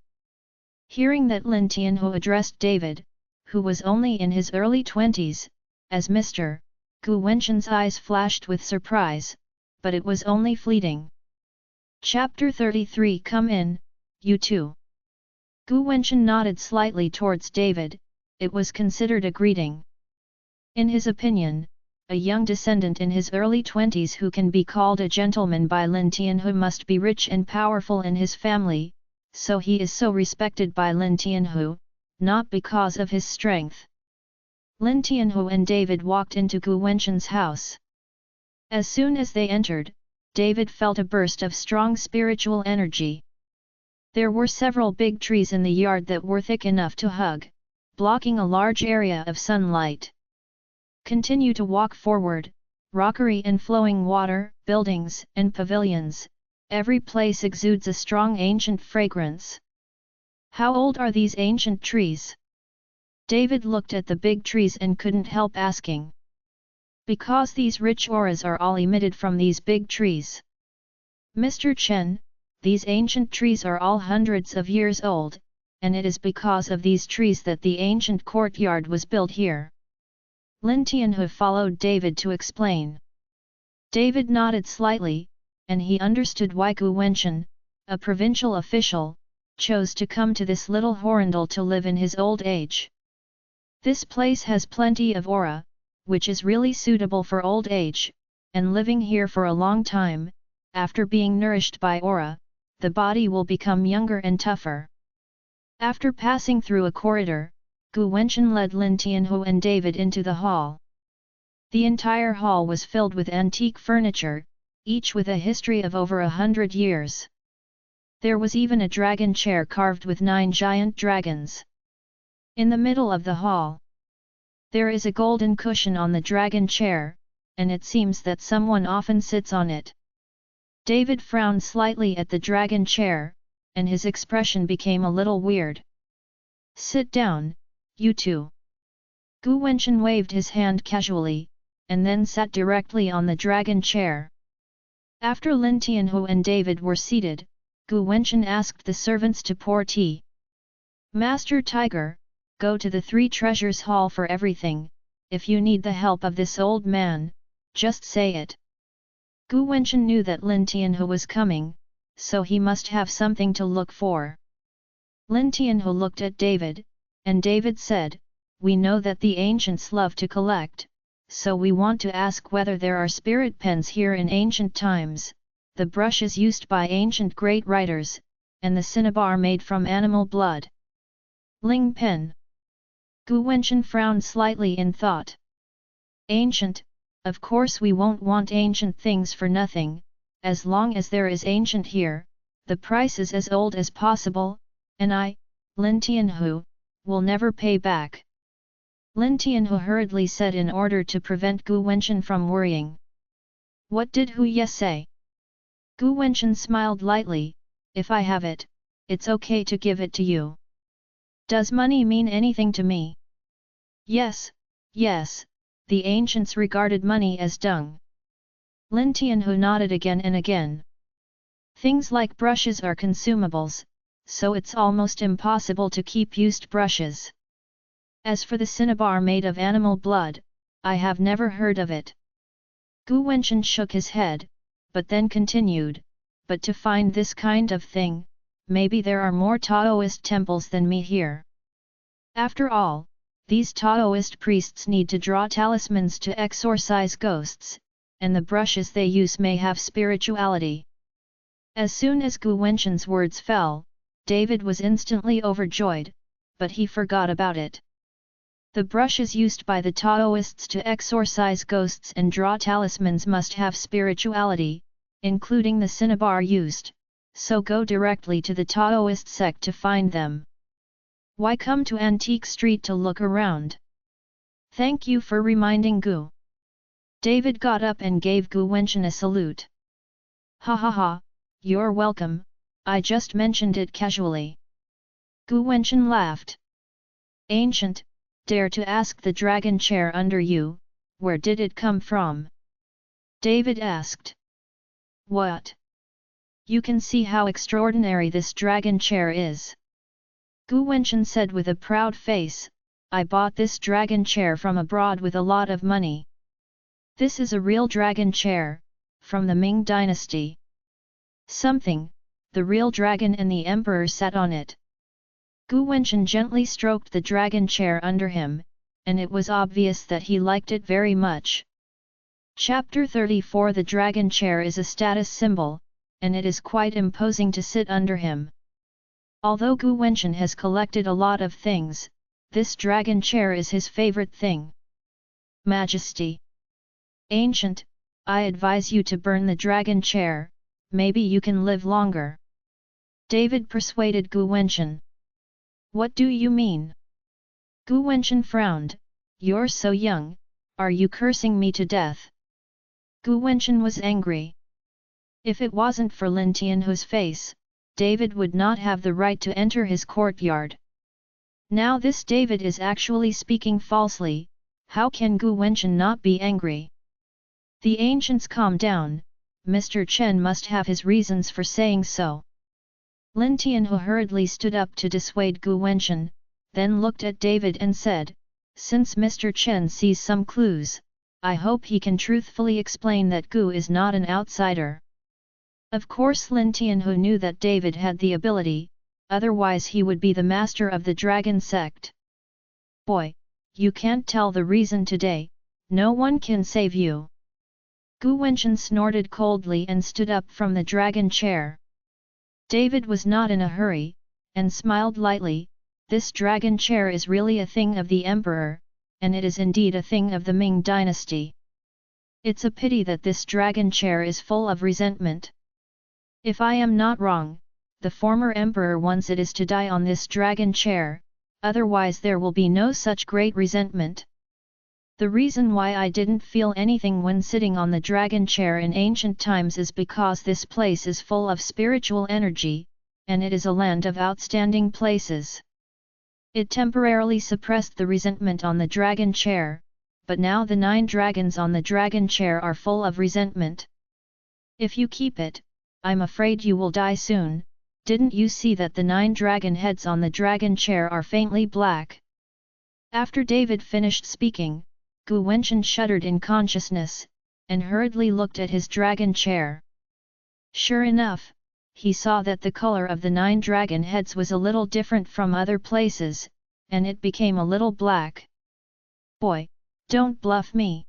Hearing that Lin Tianhe addressed David, who was only in his early 20s, as Mr. Gu Wenchen's eyes flashed with surprise, but it was only fleeting. Chapter 33 Come in, you two. Gu Wenchen nodded slightly towards David, it was considered a greeting. In his opinion, a young descendant in his early 20s who can be called a gentleman by Lin Tianhe must be rich and powerful in his family, so he is so respected by Lin Tianhe, not because of his strength. Lin Tianhe and David walked into Gu Wenchen's house. As soon as they entered, David felt a burst of strong spiritual energy. There were several big trees in the yard that were thick enough to hug, blocking a large area of sunlight. Continue to walk forward, rockery and flowing water, buildings and pavilions, every place exudes a strong ancient fragrance. How old are these ancient trees? David looked at the big trees and couldn't help asking. Because these rich auras are all emitted from these big trees. Mr. Chen, these ancient trees are all hundreds of years old, and it is because of these trees that the ancient courtyard was built here. Lin Tianhe followed David to explain. David nodded slightly, and he understood why Gu Wenchen, a provincial official, chose to come to this little Horindal to live in his old age. This place has plenty of aura, which is really suitable for old age, and living here for a long time, after being nourished by aura, the body will become younger and tougher. After passing through a corridor, Gu Wenchen led Lin Tianhe and David into the hall. The entire hall was filled with antique furniture, each with a history of over 100 years. There was even a dragon chair carved with 9 giant dragons. In the middle of the hall, there is a golden cushion on the dragon chair, and it seems that someone often sits on it. David frowned slightly at the dragon chair, and his expression became a little weird. "Sit down, you two." Gu Wenchen waved his hand casually, and then sat directly on the dragon chair. After Lin Tianhe and David were seated, Gu Wenchen asked the servants to pour tea. "Master Tiger, go to the 3 treasures hall for everything, if you need the help of this old man, just say it." Gu Wenchen knew that Lin Tianhe was coming, so he must have something to look for. Lin Tianhu looked at David, and David said, "We know that the ancients love to collect, so we want to ask whether there are spirit pens here in ancient times, the brushes used by ancient great writers, and the cinnabar made from animal blood." Ling pen. Gu Wenchen frowned slightly in thought. Ancient, of course we won't want ancient things for nothing, as long as there is ancient here, the price is as old as possible, and I, Lin Tianhu, will never pay back. Lin Tianhu hurriedly said in order to prevent Gu Wenchen from worrying. What did Hu Ye say? Gu Wenchen smiled lightly, if I have it, it's okay to give it to you. Does money mean anything to me? Yes, yes, the ancients regarded money as dung. Lin Tianhu nodded again and again. Things like brushes are consumables, so it's almost impossible to keep used brushes. As for the cinnabar made of animal blood, I have never heard of it. Gu Wenchen shook his head, but then continued, but to find this kind of thing, maybe there are more Taoist temples than me here. After all, these Taoist priests need to draw talismans to exorcise ghosts, and the brushes they use may have spirituality. As soon as Gu Wenchen's words fell, David was instantly overjoyed, but he forgot about it. The brushes used by the Taoists to exorcise ghosts and draw talismans must have spirituality, including the cinnabar used, so go directly to the Taoist sect to find them. Why come to Antique Street to look around? Thank you for reminding Gu. David got up and gave Gu Wenchen a salute. Ha ha ha, you're welcome, I just mentioned it casually. Gu Wenchen laughed. Ancient, dare to ask the dragon chair under you, where did it come from? David asked. What? You can see how extraordinary this dragon chair is. Gu Wenchen said with a proud face, I bought this dragon chair from abroad with a lot of money. This is a real dragon chair, from the Ming dynasty. Something, the real dragon and the emperor sat on it. Gu Wenchen gently stroked the dragon chair under him, and it was obvious that he liked it very much. Chapter 34 The dragon chair is a status symbol, and it is quite imposing to sit under him. Although Gu Wenchen has collected a lot of things, this dragon chair is his favorite thing. Majesty. Ancient, I advise you to burn the dragon chair, maybe you can live longer. David persuaded Gu Wenchen. What do you mean? Gu Wenchen frowned, you're so young, are you cursing me to death? Gu Wenchen was angry. If it wasn't for Lin Tianhu's face, David would not have the right to enter his courtyard. Now this David is actually speaking falsely, how can Gu Wenchen not be angry? The ancients calm down, Mr. Chen must have his reasons for saying so. Lin Tianhu hurriedly stood up to dissuade Gu Wenchen, then looked at David and said, since Mr. Chen sees some clues, I hope he can truthfully explain that Gu is not an outsider. Of course Lin Tianhu knew that David had the ability, otherwise he would be the master of the dragon sect. Boy, you can't tell the reason today, no one can save you. Gu Wenchen snorted coldly and stood up from the dragon chair. David was not in a hurry, and smiled lightly, this dragon chair is really a thing of the emperor, and it is indeed a thing of the Ming dynasty. It's a pity that this dragon chair is full of resentment. If I am not wrong, the former emperor wants it is to die on this dragon chair, otherwise there will be no such great resentment. The reason why I didn't feel anything when sitting on the dragon chair in ancient times is because this place is full of spiritual energy, and it is a land of outstanding places. It temporarily suppressed the resentment on the dragon chair, but now the 9 dragons on the dragon chair are full of resentment. If you keep it, I'm afraid you will die soon. Didn't you see that the 9 dragon heads on the dragon chair are faintly black? After David finished speaking, Gu Wenchen shuddered in consciousness, and hurriedly looked at his dragon chair. Sure enough, he saw that the color of the 9 dragon heads was a little different from other places, and it became a little black. Boy, don't bluff me.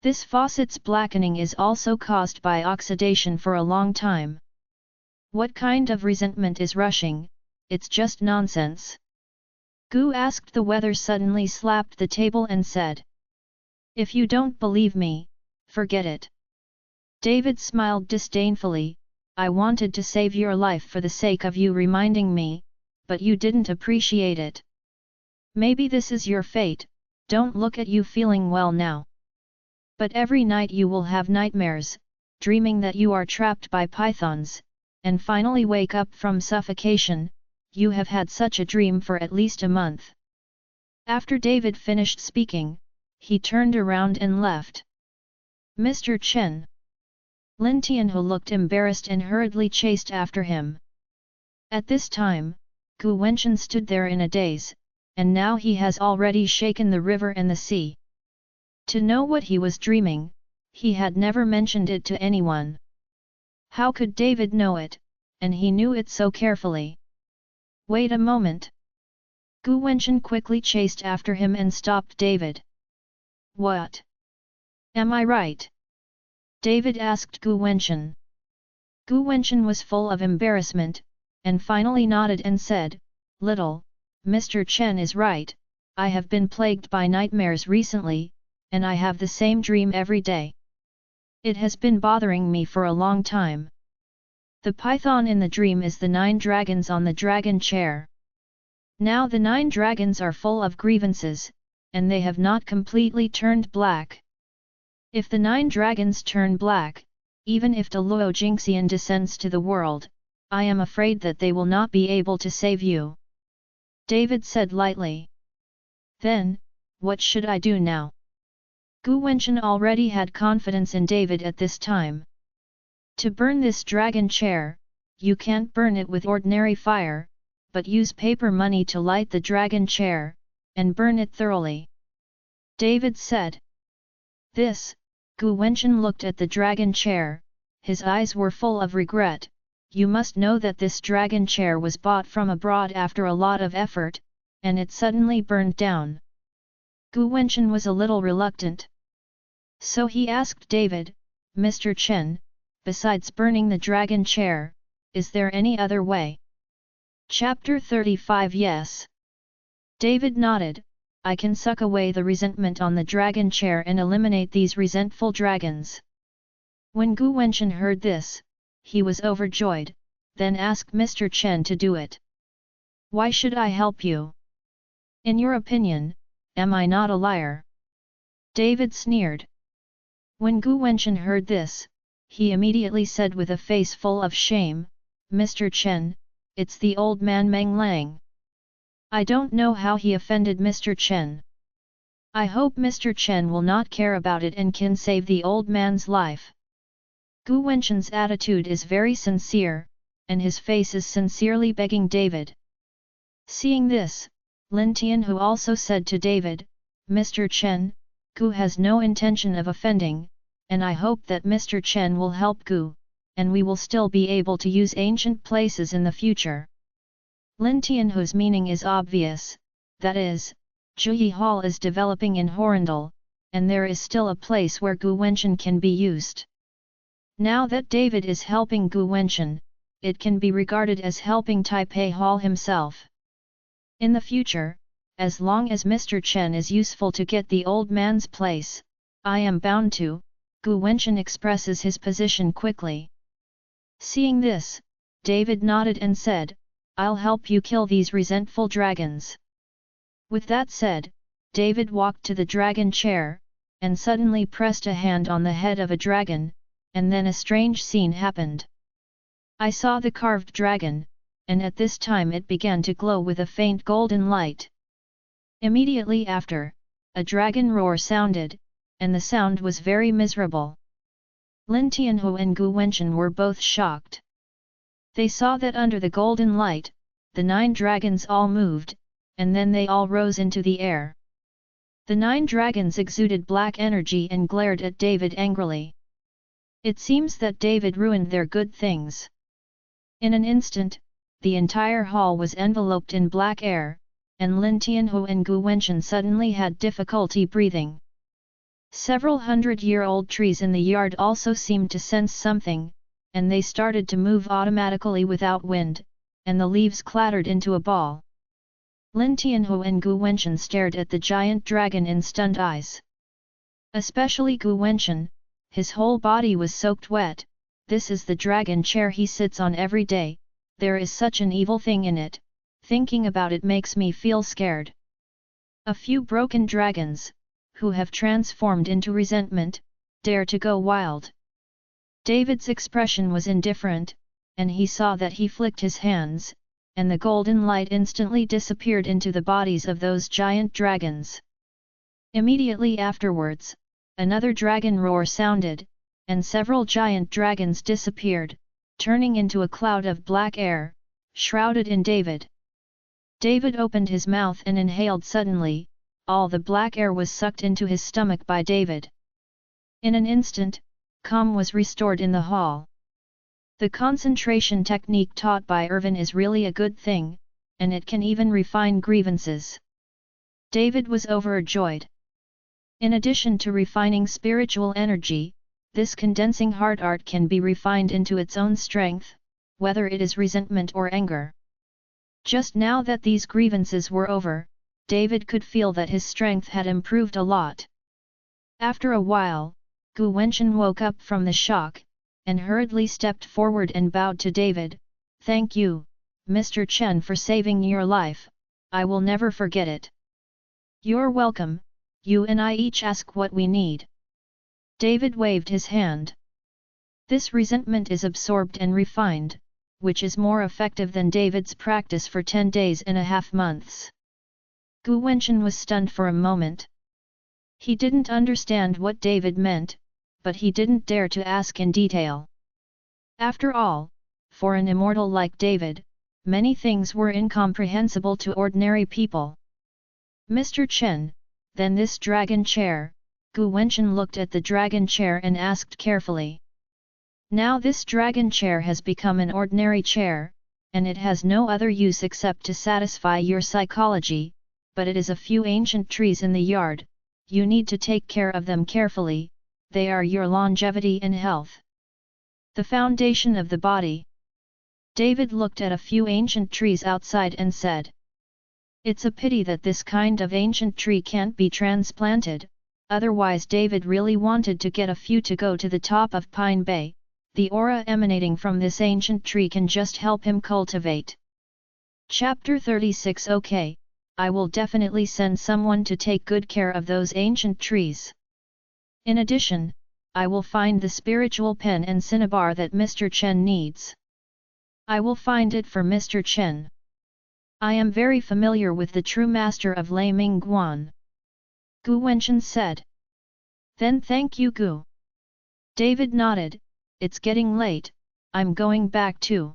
This faucet's blackening is also caused by oxidation for a long time. What kind of resentment is rushing? It's just nonsense. Gu asked. The weather suddenly slapped the table and said, "If you don't believe me, forget it." David smiled disdainfully. "I wanted to save your life for the sake of you reminding me, but you didn't appreciate it. Maybe this is your fate, don't look at you feeling well now. But every night you will have nightmares, dreaming that you are trapped by pythons, and finally wake up from suffocation. You have had such a dream for at least a month." After David finished speaking, he turned around and left. "Mr. Chen." Lin Tianhu looked embarrassed and hurriedly chased after him. At this time, Gu Wenchen stood there in a daze, and now he has already shaken the river and the sea. To know what he was dreaming, he had never mentioned it to anyone. How could David know it, and he knew it so carefully? "Wait a moment." Gu Wenchen quickly chased after him and stopped David. "What? Am I right?" David asked Gu Wenchen. Gu Wenchen was full of embarrassment, and finally nodded and said, "Little, Mr. Chen is right, I have been plagued by nightmares recently, and I have the same dream every day. It has been bothering me for a long time. The python in the dream is the 9 dragons on the dragon chair. Now the 9 dragons are full of grievances, and they have not completely turned black. If the 9 dragons turn black, even if the Luo Jingxian descends to the world, I am afraid that they will not be able to save you," David said lightly. "Then, what should I do now?" Gu Wenchen already had confidence in David at this time. "To burn this dragon chair, you can't burn it with ordinary fire, but use paper money to light the dragon chair, and burn it thoroughly," David said. This, Gu Wenchen looked at the dragon chair, his eyes were full of regret. "You must know that this dragon chair was bought from abroad after a lot of effort, and it suddenly burned down." Gu Wenchen was a little reluctant. So he asked David, "Mr. Chen, besides burning the dragon chair, is there any other way?" Chapter 35. Yes. David nodded. "I can suck away the resentment on the dragon chair and eliminate these resentful dragons." When Gu Wenchen heard this, he was overjoyed, then asked Mr. Chen to do it. "Why should I help you? In your opinion, am I not a liar?" David sneered. When Gu Wenchen heard this, he immediately said with a face full of shame, "Mr. Chen, it's the old man Meng Lang. I don't know how he offended Mr. Chen. I hope Mr. Chen will not care about it and can save the old man's life." Gu Wenchen's attitude is very sincere, and his face is sincerely begging David. Seeing this, Lin Tianhu also said to David, "Mr. Chen, Gu has no intention of offending, and I hope that Mr. Chen will help Gu, and we will still be able to use ancient places in the future." Lin Tianhu's meaning is obvious, that is, Juyi Hall is developing in Horindal, and there is still a place where Gu Wenchen can be used. Now that David is helping Gu Wenchen, it can be regarded as helping Taipei Hall himself. In the future, as long as Mr. Chen is useful to get the old man's place, I am bound to, Gu Wenchen expresses his position quickly. Seeing this, David nodded and said, "I'll help you kill these resentful dragons." With that said, David walked to the dragon chair, and suddenly pressed a hand on the head of a dragon, and then a strange scene happened. I saw the carved dragon, and at this time it began to glow with a faint golden light. Immediately after, a dragon roar sounded, and the sound was very miserable. Lin Tianhu and Gu Wenchen were both shocked. They saw that under the golden light, the 9 dragons all moved, and then they all rose into the air. The 9 dragons exuded black energy and glared at David angrily. It seems that David ruined their good things. In an instant, the entire hall was enveloped in black air, and Lin Tianhu and Gu Wenchen suddenly had difficulty breathing. Several hundred-year-old trees in the yard also seemed to sense something, and they started to move automatically without wind, and the leaves clattered into a ball. Lin Tianhu and Gu Wenchen stared at the giant dragon in stunned eyes. Especially Gu Wenchen, his whole body was soaked wet. This is the dragon chair he sits on every day, there is such an evil thing in it, thinking about it makes me feel scared. A few broken dragons, who have transformed into resentment, dare to go wild. David's expression was indifferent, and he saw that he flicked his hands, and the golden light instantly disappeared into the bodies of those giant dragons. Immediately afterwards, another dragon roar sounded, and several giant dragons disappeared, turning into a cloud of black air, shrouded in David. David opened his mouth and inhaled suddenly, all the black air was sucked into his stomach by David. In an instant, calm was restored in the hall. The concentration technique taught by Irvin is really a good thing, and it can even refine grievances. David was overjoyed. In addition to refining spiritual energy, this condensing heart art can be refined into its own strength, whether it is resentment or anger. Just now that these grievances were over, David could feel that his strength had improved a lot. After a while, Gu Wenchen woke up from the shock, and hurriedly stepped forward and bowed to David. "Thank you, Mr. Chen, for saving your life, I will never forget it." "You're welcome, you and I each ask what we need." David waved his hand. This resentment is absorbed and refined, which is more effective than David's practice for 10 days and a half months. Gu Wenchen was stunned for a moment. He didn't understand what David meant, but he didn't dare to ask in detail. After all, for an immortal like David, many things were incomprehensible to ordinary people. "Mr. Chen, then this dragon chair," Gu Wenchen looked at the dragon chair and asked carefully. "Now this dragon chair has become an ordinary chair, and it has no other use except to satisfy your psychology, but it is a few ancient trees in the yard, you need to take care of them carefully, they are your longevity and health. The foundation of the body." David looked at a few ancient trees outside and said, "It's a pity that this kind of ancient tree can't be transplanted," otherwise David really wanted to get a few to go to the top of Pine Bay. The aura emanating from this ancient tree can just help him cultivate. Chapter 36. Okay, I will definitely send someone to take good care of those ancient trees. In addition, I will find the spiritual pen and cinnabar that Mr. Chen needs. I will find it for Mr. Chen. I am very familiar with the true master of Lei Ming Guan," Gu Wenchen said. "Then thank you, Gu." David nodded. "It's getting late, I'm going back too."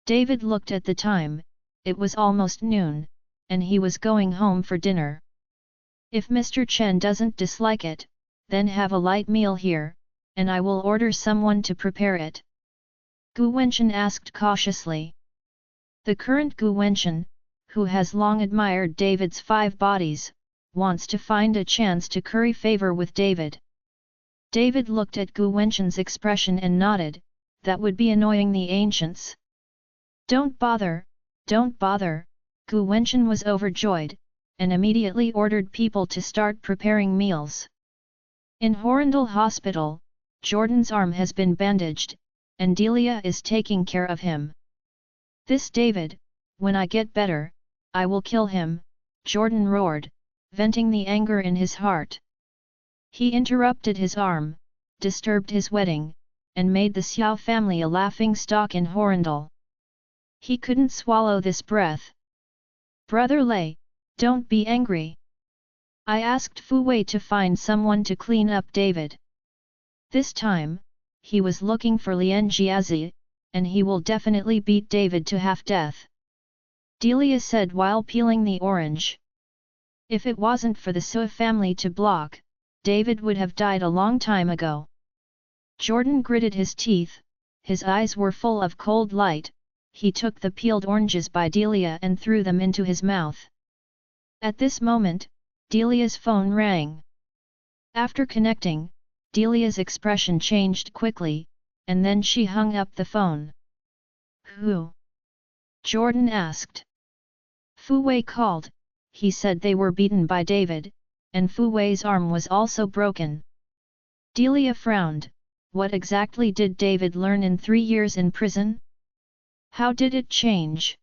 David looked at the time, it was almost noon, and he was going home for dinner. If Mr. Chen doesn't dislike it, then have a light meal here, and I will order someone to prepare it. Gu Wenchen asked cautiously. The current Gu Wenchen, who has long admired David's 5 bodies, wants to find a chance to curry favor with David. David looked at Gu Wenchen's expression and nodded, that would be annoying the ancients. Don't bother, Gu Wenchen was overjoyed, and immediately ordered people to start preparing meals. In Horrendal Hospital, Jordan's arm has been bandaged, and Delia is taking care of him. "This David, when I get better, I will kill him," Jordan roared, venting the anger in his heart. He interrupted his arm, disturbed his wedding, and made the Xiao family a laughing stock in Horrendal. He couldn't swallow this breath. "Brother Lei, don't be angry. I asked Fu Wei to find someone to clean up David. This time, he was looking for Lian Jiazi, and he will definitely beat David to half-death," Delia said while peeling the orange. "If it wasn't for the Sui family to block, David would have died a long time ago." Jordan gritted his teeth, his eyes were full of cold light. He took the peeled oranges by Delia and threw them into his mouth. At this moment, Delia's phone rang. After connecting, Delia's expression changed quickly, and then she hung up the phone. "Who?" Jordan asked. Fu Wei called. He said they were beaten by David, and Fu Wei's arm was also broken. Delia frowned. What exactly did David learn in 3 years in prison? How did it change?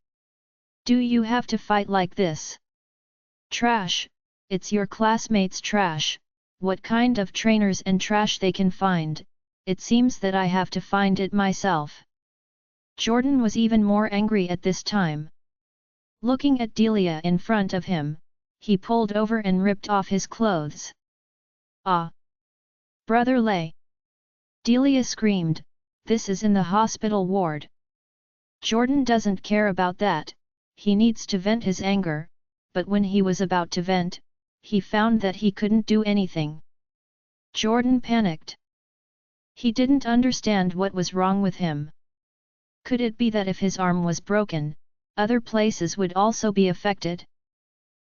Do you have to fight like this? Trash, it's your classmates' trash. What kind of trainers and trash they can find, it seems that I have to find it myself. Jordan was even more angry at this time. Looking at Delia in front of him, he pulled over and ripped off his clothes. "Ah! Brother Lei!" Delia screamed, "This is in the hospital ward." Jordan doesn't care about that, he needs to vent his anger, but when he was about to vent, he found that he couldn't do anything. Jordan panicked. He didn't understand what was wrong with him. Could it be that if his arm was broken, other places would also be affected?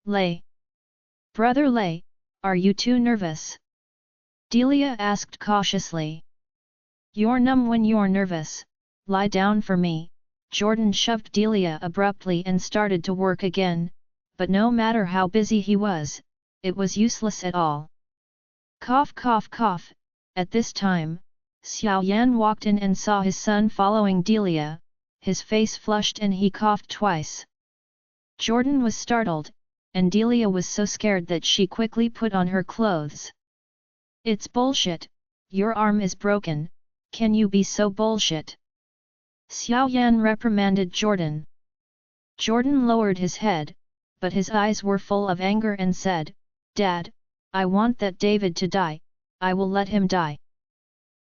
"Lei! Brother Lei, are you too nervous?" Delia asked cautiously. "You're numb when you're nervous, lie down for me." Jordan shoved Delia abruptly and started to work again, but no matter how busy he was, it was useless at all. Cough cough cough. At this time, Xiao Yan walked in and saw his son following Delia. His face flushed and he coughed twice. Jordan was startled, and Delia was so scared that she quickly put on her clothes. "It's bullshit, your arm is broken, can you be so bullshit?" Xiao Yan reprimanded Jordan. Jordan lowered his head, but his eyes were full of anger and said, "Dad, I want that David to die, I will let him die."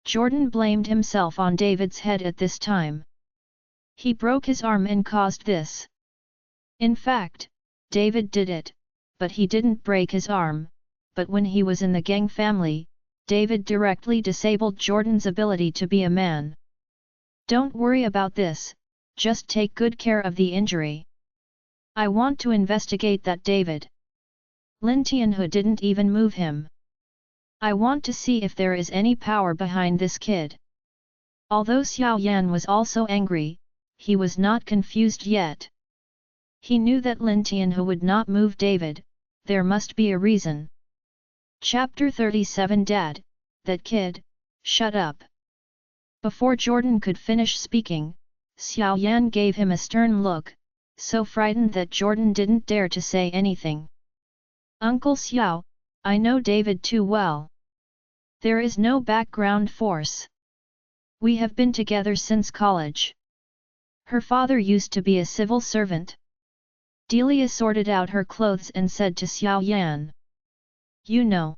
Jordan blamed himself on David's head at this time. He broke his arm and caused this. In fact, David did it, but he didn't break his arm, but when he was in the gang family, David directly disabled Jordan's ability to be a man. "Don't worry about this, just take good care of the injury. I want to investigate that David. Lin Tianhe didn't even move him. I want to see if there is any power behind this kid." Although Xiao Yan was also angry, he was not confused yet. He knew that Lin Tianhe would not move David, there must be a reason. Chapter 37 Dad, that kid, shut up. Before Jordan could finish speaking, Xiao Yan gave him a stern look, so frightened that Jordan didn't dare to say anything. "Uncle Xiao, I know David too well. There is no background force. We have been together since college. Her father used to be a civil servant." Delia sorted out her clothes and said to Xiao Yan. "You know."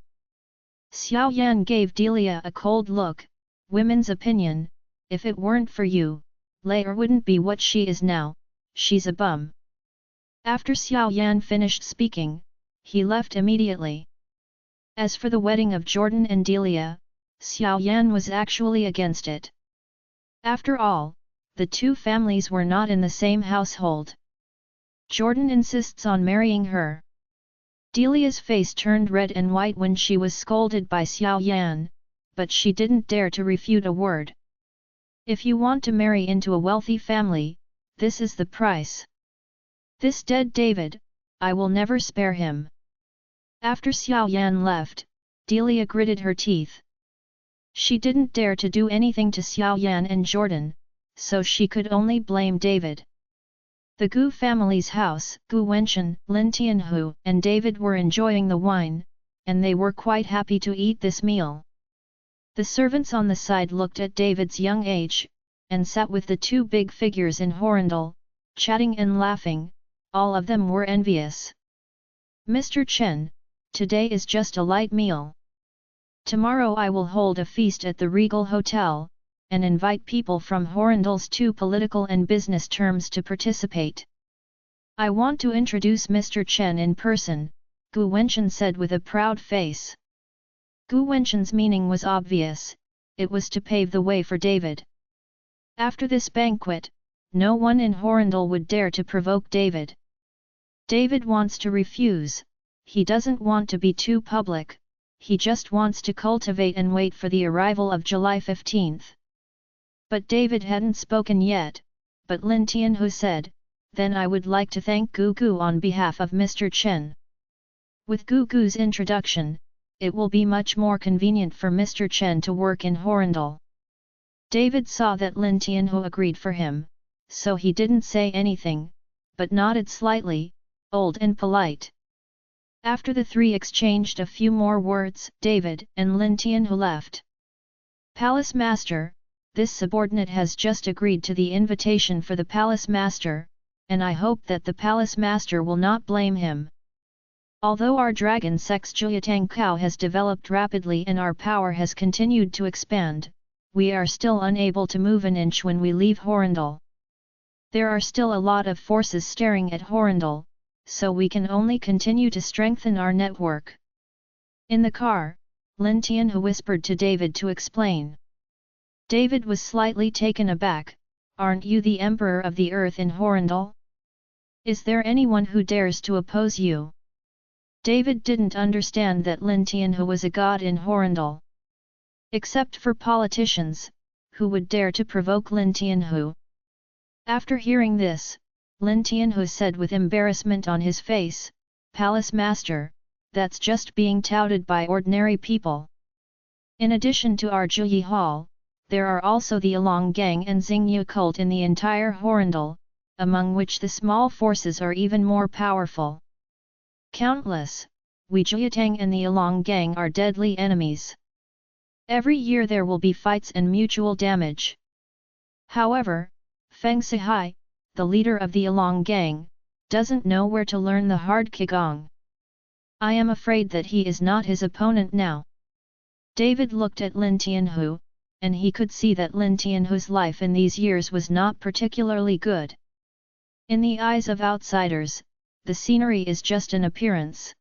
Xiao Yan gave Delia a cold look. "Women's opinion, if it weren't for you, Lei wouldn't be what she is now, she's a bum." After Xiao Yan finished speaking, he left immediately. As for the wedding of Jordan and Delia, Xiao Yan was actually against it. After all, the two families were not in the same household. Jordan insists on marrying her. Delia's face turned red and white when she was scolded by Xiao Yan, but she didn't dare to refute a word. "If you want to marry into a wealthy family, this is the price. This dead David, I will never spare him." After Xiao Yan left, Delia gritted her teeth. She didn't dare to do anything to Xiao Yan and Jordan, so she could only blame David. The Gu family's house, Gu Wenchen, Lin Tianhe, and David were enjoying the wine, and they were quite happy to eat this meal. The servants on the side looked at David's young age, and sat with the two big figures in Horndal, chatting and laughing, all of them were envious. "Mr. Chen, today is just a light meal. Tomorrow I will hold a feast at the Regal Hotel, and invite people from Horndal's two political and business terms to participate. I want to introduce Mr. Chen in person," Gu Wenchen said with a proud face. Gu Wenchen's meaning was obvious, it was to pave the way for David. After this banquet, no one in Horrendal would dare to provoke David. David wants to refuse, he doesn't want to be too public, he just wants to cultivate and wait for the arrival of July 15th. But David hadn't spoken yet, but Lin Tianhu said, "Then I would like to thank Gugu on behalf of Mr. Chen. With Gugu's introduction, it will be much more convenient for Mr. Chen to work in Horrendal." David saw that Lin Tianhu agreed for him, so he didn't say anything, but nodded slightly, old and polite. After the three exchanged a few more words, David and Lin Tianhu left. "Palace Master, this subordinate has just agreed to the invitation for the Palace Master, and I hope that the Palace Master will not blame him. Although our dragon sex Jiatang Cow has developed rapidly and our power has continued to expand, we are still unable to move an inch when we leave Horrendal. There are still a lot of forces staring at Horrendal, so we can only continue to strengthen our network." In the car, Lin Tianhu whispered to David to explain. David was slightly taken aback. "Aren't you the Emperor of the Earth in Horrendal? Is there anyone who dares to oppose you?" David didn't understand that Lin Tianhu was a god in Horrendal. Except for politicians, who would dare to provoke Lin Tianhu? After hearing this, Lin Tianhu said with embarrassment on his face, "Palace Master, that's just being touted by ordinary people. In addition to our Juyi Hall, there are also the Along Gang and Xingyu cult in the entire Horrendal, among which the small forces are even more powerful. Countless, we Jiatang and the Along Gang are deadly enemies. Every year there will be fights and mutual damage. However, Feng Sihai, the leader of the Along Gang, doesn't know where to learn the hard Qigong. I am afraid that he is not his opponent now." David looked at Lin Tianhu, and he could see that Lin Tianhu's life in these years was not particularly good. In the eyes of outsiders, the scenery is just an appearance.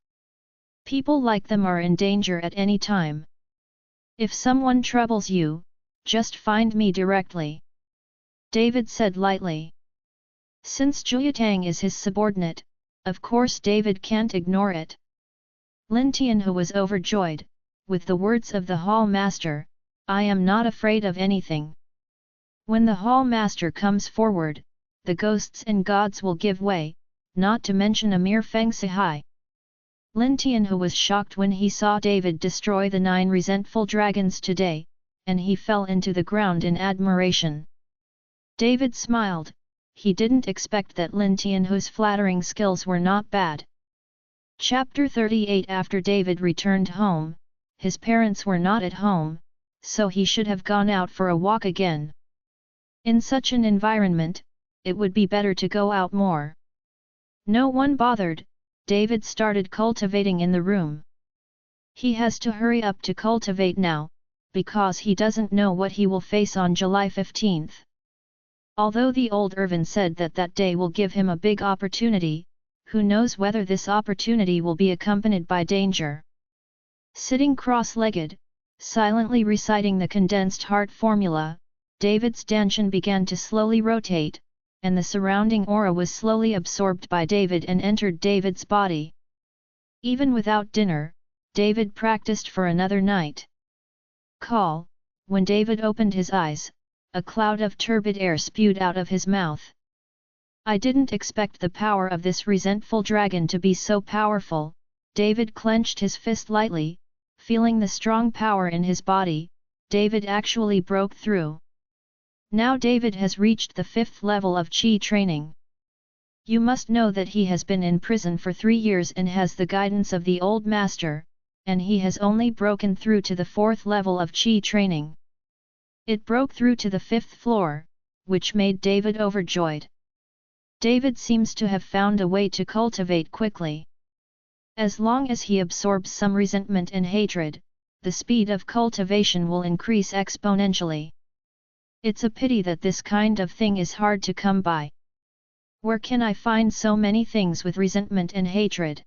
People like them are in danger at any time. If someone troubles you, just find me directly," David said lightly. Since Jiatang is his subordinate, of course David can't ignore it. Lin Tianhu was overjoyed, with the words of the Hall Master, "I am not afraid of anything. When the Hall Master comes forward, the ghosts and gods will give way, not to mention a mere Feng Sihai." Lin Tianhu was shocked when he saw David destroy the 9 resentful dragons today, and he fell into the ground in admiration. David smiled. He didn't expect that Lin Tianhu's flattering skills were not bad. Chapter 38. After David returned home, his parents were not at home, so he should have gone out for a walk again. In such an environment, it would be better to go out more. No one bothered, David started cultivating in the room. He has to hurry up to cultivate now, because he doesn't know what he will face on July 15th. Although the old Irvin said that that day will give him a big opportunity, who knows whether this opportunity will be accompanied by danger. Sitting cross-legged, silently reciting the condensed heart formula, David's Danshan began to slowly rotate, and the surrounding aura was slowly absorbed by David and entered David's body. Even without dinner, David practiced for another night. When David opened his eyes, a cloud of turbid air spewed out of his mouth. "I didn't expect the power of this resentful dragon to be so powerful." David clenched his fist lightly, feeling the strong power in his body. David actually broke through. Now David has reached the 5th level of Qi training. You must know that he has been in prison for 3 years and has the guidance of the old master, and he has only broken through to the 4th level of Qi training. It broke through to the 5th floor, which made David overjoyed. David seems to have found a way to cultivate quickly. As long as he absorbs some resentment and hatred, the speed of cultivation will increase exponentially. It's a pity that this kind of thing is hard to come by. Where can I find so many things with resentment and hatred?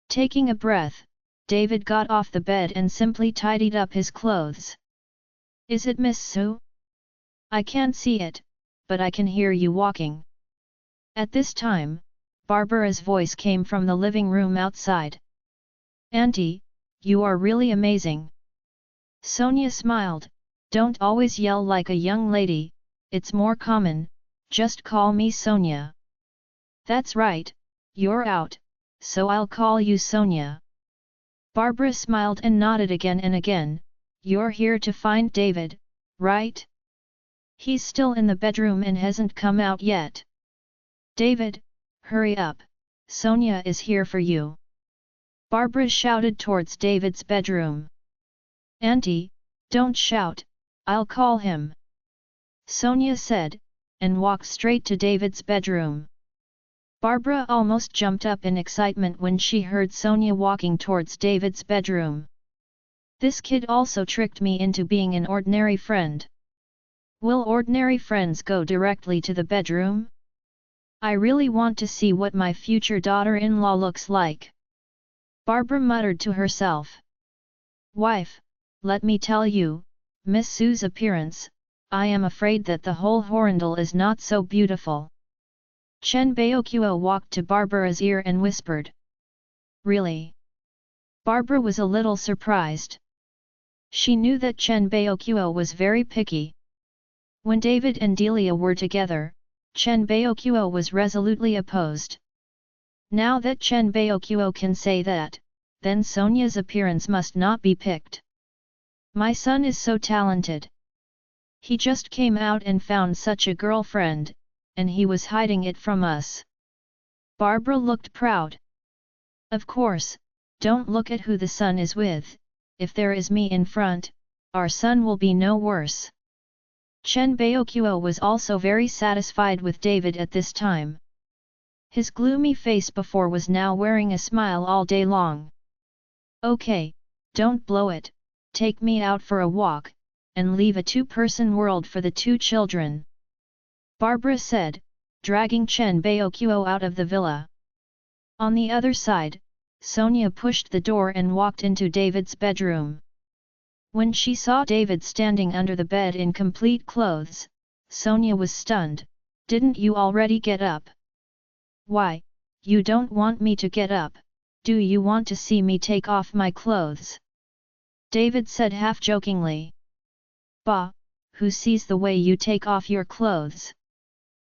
Taking a breath, David got off the bed and simply tidied up his clothes. Is it Miss Su? I can't see it, but I can hear you walking. At this time, Barbara's voice came from the living room outside. Auntie, you are really amazing. Sonia smiled. Don't always yell like a young lady, it's more common, just call me Sonia. That's right, you're out, so I'll call you Sonia. Barbara smiled and nodded again and again. You're here to find David, right? He's still in the bedroom and hasn't come out yet. David, hurry up, Sonia is here for you. Barbara shouted towards David's bedroom. Auntie, don't shout, I'll call him. Sonia said, and walked straight to David's bedroom. Barbara almost jumped up in excitement when she heard Sonia walking towards David's bedroom. This kid also tricked me into being an ordinary friend. Will ordinary friends go directly to the bedroom? I really want to see what my future daughter-in-law looks like. Barbara muttered to herself. Wife, let me tell you, Miss Sue's appearance, I am afraid that the whole Horrendal is not so beautiful. Chen Baoqiu walked to Barbara's ear and whispered. Really? Barbara was a little surprised. She knew that Chen Baoqiu was very picky. When David and Delia were together, Chen Baoqiu was resolutely opposed. Now that Chen Baoqiu can say that, then Sonia's appearance must not be picked. My son is so talented. He just came out and found such a girlfriend, and he was hiding it from us. Barbara looked proud. Of course, don't look at who the son is with, if there is me in front, our son will be no worse. Chen Baoqiu was also very satisfied with David at this time. His gloomy face before was now wearing a smile all day long. Okay, don't blow it, take me out for a walk, and leave a two-person world for the two children. Barbara said, dragging Chen Baoqiu out of the villa. On the other side, Sonia pushed the door and walked into David's bedroom. When she saw David standing under the bed in complete clothes, Sonia was stunned. Didn't you already get up? Why, you don't want me to get up, do you want to see me take off my clothes? David said half-jokingly. Bah, who sees the way you take off your clothes?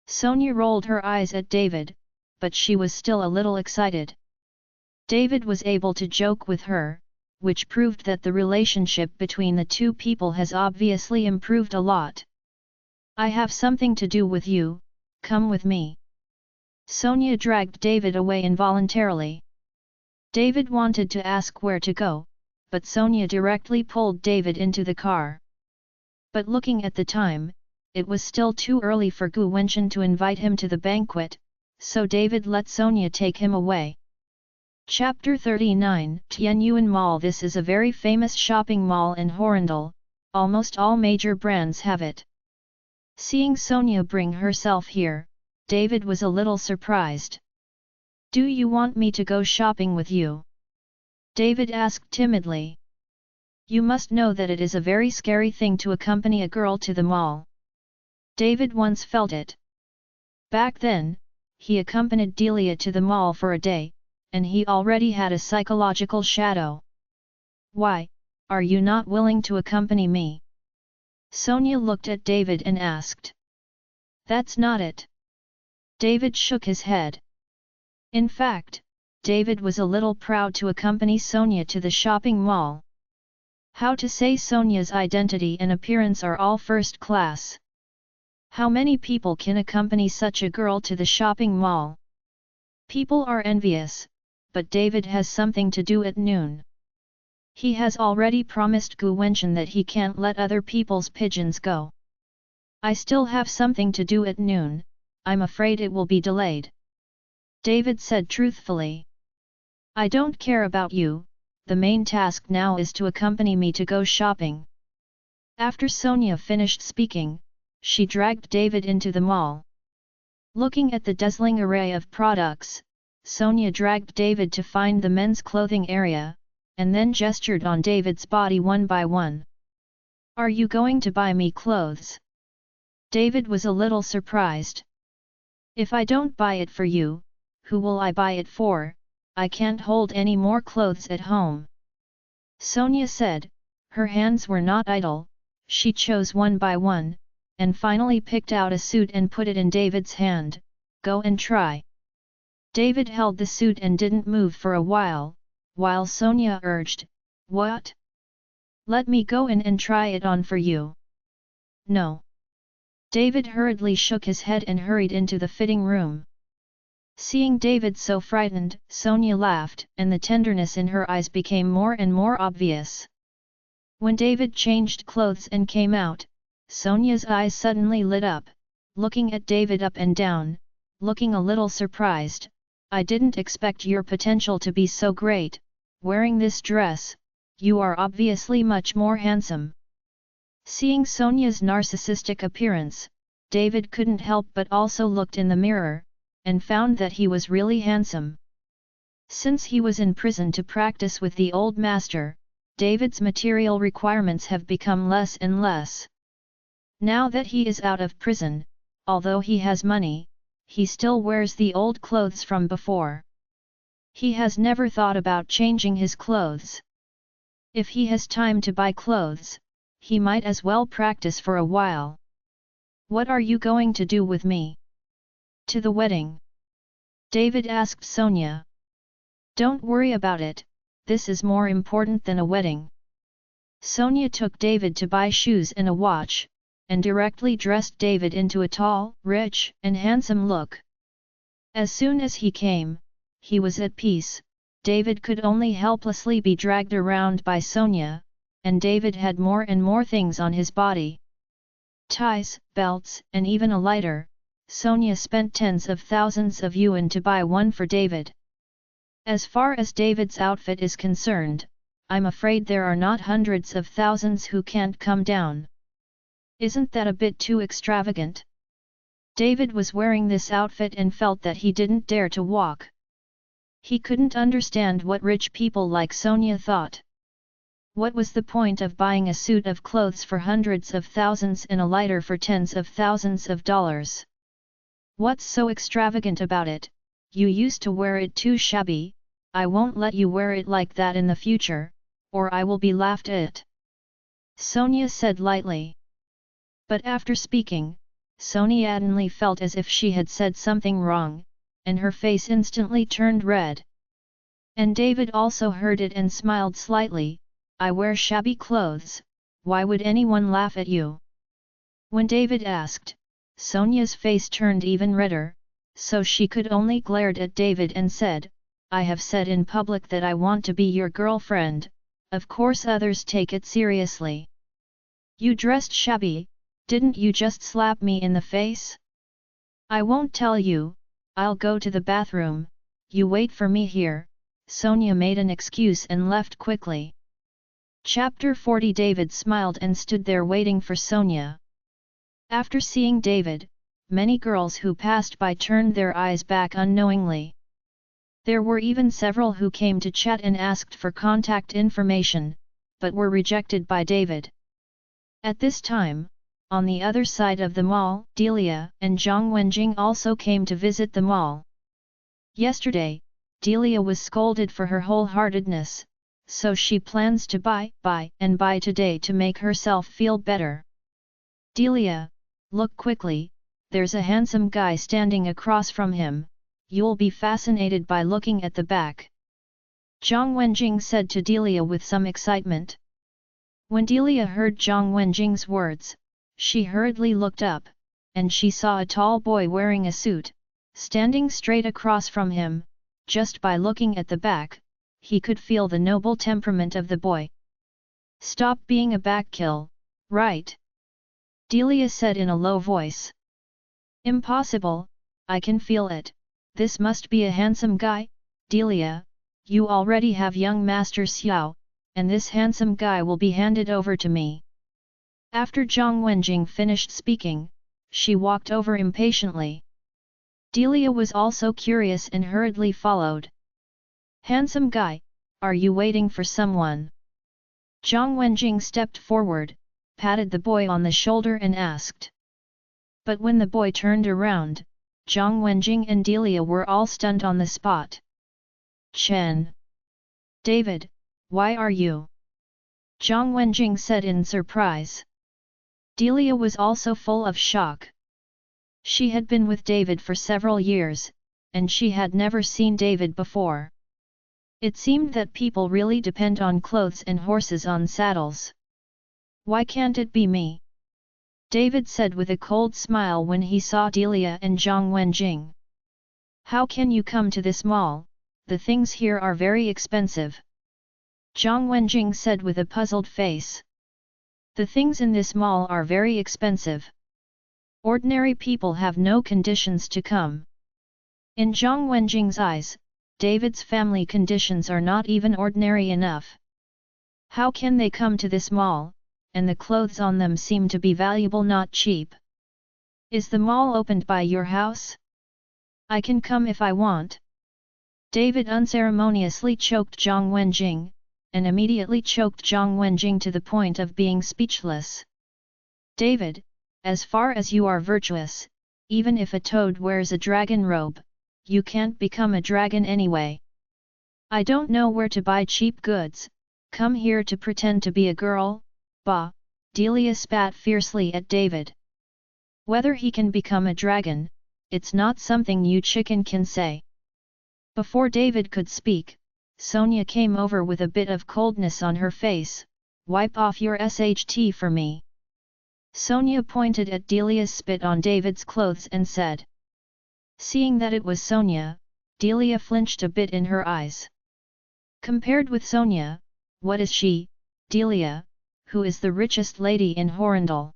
Sonia rolled her eyes at David, but she was still a little excited. David was able to joke with her, which proved that the relationship between the two people has obviously improved a lot. I have something to do with you, come with me. Sonia dragged David away involuntarily. David wanted to ask where to go, but Sonia directly pulled David into the car. But looking at the time, it was still too early for Gu Wenchen to invite him to the banquet, so David let Sonia take him away. Chapter 39 Tianyuan Mall. This is a very famous shopping mall in Horrendal, almost all major brands have it. Seeing Sonia bring herself here, David was a little surprised. Do you want me to go shopping with you? David asked timidly. You must know that it is a very scary thing to accompany a girl to the mall. David once felt it. Back then, he accompanied Delia to the mall for a day, and he already had a psychological shadow. Why, are you not willing to accompany me? Sonia looked at David and asked. That's not it. David shook his head. In fact, David was a little proud to accompany Sonia to the shopping mall. How to say Sonia's identity and appearance are all first class. How many people can accompany such a girl to the shopping mall? People are envious, but David has something to do at noon. He has already promised Gu Wenchen that he can't let other people's pigeons go. I still have something to do at noon, I'm afraid it will be delayed. David said truthfully. I don't care about you, the main task now is to accompany me to go shopping. After Sonia finished speaking, she dragged David into the mall. Looking at the dazzling array of products, Sonia dragged David to find the men's clothing area, and then gestured on David's body one by one. Are you going to buy me clothes? David was a little surprised. If I don't buy it for you, who will I buy it for? I can't hold any more clothes at home. Sonia said, her hands were not idle, she chose one by one, and finally picked out a suit and put it in David's hand. Go and try. David held the suit and didn't move for a while Sonia urged, what? Let me go in and try it on for you. No. David hurriedly shook his head and hurried into the fitting room. Seeing David so frightened, Sonia laughed, and the tenderness in her eyes became more and more obvious. When David changed clothes and came out, Sonia's eyes suddenly lit up, looking at David up and down, looking a little surprised. I didn't expect your potential to be so great. Wearing this dress, you are obviously much more handsome. Seeing Sonia's narcissistic appearance, David couldn't help but also looked in the mirror, and found that he was really handsome. Since he was in prison to practice with the old master, David's material requirements have become less and less. Now that he is out of prison, although he has money, he still wears the old clothes from before. He has never thought about changing his clothes. If he has time to buy clothes, he might as well practice for a while. What are you going to do with me? To the wedding? David asked Sonia. Don't worry about it, this is more important than a wedding. Sonia took David to buy shoes and a watch, and directly dressed David into a tall, rich, and handsome look. As soon as he came, he was at peace. David could only helplessly be dragged around by Sonia, and David had more and more things on his body. Ties, belts, and even a lighter. Sonia spent tens of thousands of yuan to buy one for David. As far as David's outfit is concerned, I'm afraid there are not hundreds of thousands who can't come down. Isn't that a bit too extravagant? David was wearing this outfit and felt that he didn't dare to walk. He couldn't understand what rich people like Sonia thought. What was the point of buying a suit of clothes for hundreds of thousands and a lighter for tens of thousands of dollars? What's so extravagant about it? You used to wear it too shabby. I won't let you wear it like that in the future, or I will be laughed at. Sonia said lightly. But after speaking, Sonia suddenly felt as if she had said something wrong, and her face instantly turned red. And David also heard it and smiled slightly. I wear shabby clothes, why would anyone laugh at you? When David asked, Sonia's face turned even redder, so she could only glared at David and said, I have said in public that I want to be your girlfriend, of course others take it seriously. You dressed shabby, didn't you just slap me in the face? I won't tell you, I'll go to the bathroom, you wait for me here. Sonia made an excuse and left quickly. Chapter 40. David smiled and stood there waiting for Sonia. After seeing David, many girls who passed by turned their eyes back unknowingly. There were even several who came to chat and asked for contact information, but were rejected by David. At this time, on the other side of the mall, Delia and Zhang Wenjing also came to visit the mall. Yesterday, Delia was scolded for her wholeheartedness, so she plans to buy today to make herself feel better. Delia, look quickly, there's a handsome guy standing across from him, you'll be fascinated by looking at the back. Zhang Wenjing said to Delia with some excitement. When Delia heard Zhang Wenjing's words, she hurriedly looked up, and she saw a tall boy wearing a suit, standing straight across from him. Just by looking at the back, he could feel the noble temperament of the boy. Stop being a backkill, right? Delia said in a low voice. Impossible, I can feel it, this must be a handsome guy. Delia, you already have young Master Xiao, and this handsome guy will be handed over to me. After Zhang Wenjing finished speaking, she walked over impatiently. Delia was also curious and hurriedly followed. Handsome guy, are you waiting for someone? Zhang Wenjing stepped forward, patted the boy on the shoulder and asked. But when the boy turned around, Zhang Wenjing and Delia were all stunned on the spot. Chen! David, why are you? Zhang Wenjing said in surprise. Delia was also full of shock. She had been with David for several years, and she had never seen David before. It seemed that people really depend on clothes and horses on saddles. Why can't it be me? David said with a cold smile when he saw Delia and Zhang Wenjing. How can you come to this mall? The things here are very expensive. Zhang Wenjing said with a puzzled face. The things in this mall are very expensive. Ordinary people have no conditions to come. In Zhang Wenjing's eyes, David's family conditions are not even ordinary enough. How can they come to this mall, and the clothes on them seem to be valuable, not cheap? Is the mall opened by your house? I can come if I want. David unceremoniously choked Zhang Wenjing, and immediately choked Zhang Wenjing to the point of being speechless. David, as far as you are virtuous, even if a toad wears a dragon robe, you can't become a dragon anyway. I don't know where to buy cheap goods, come here to pretend to be a girl? Bah! Delia spat fiercely at David. Whether he can become a dragon, it's not something you chicken can say. Before David could speak, Sonia came over with a bit of coldness on her face. Wipe off your SHT for me. Sonia pointed at Delia's spit on David's clothes and said. Seeing that it was Sonia, Delia flinched a bit in her eyes. Compared with Sonia, what is she, Delia, who is the richest lady in Horrendal?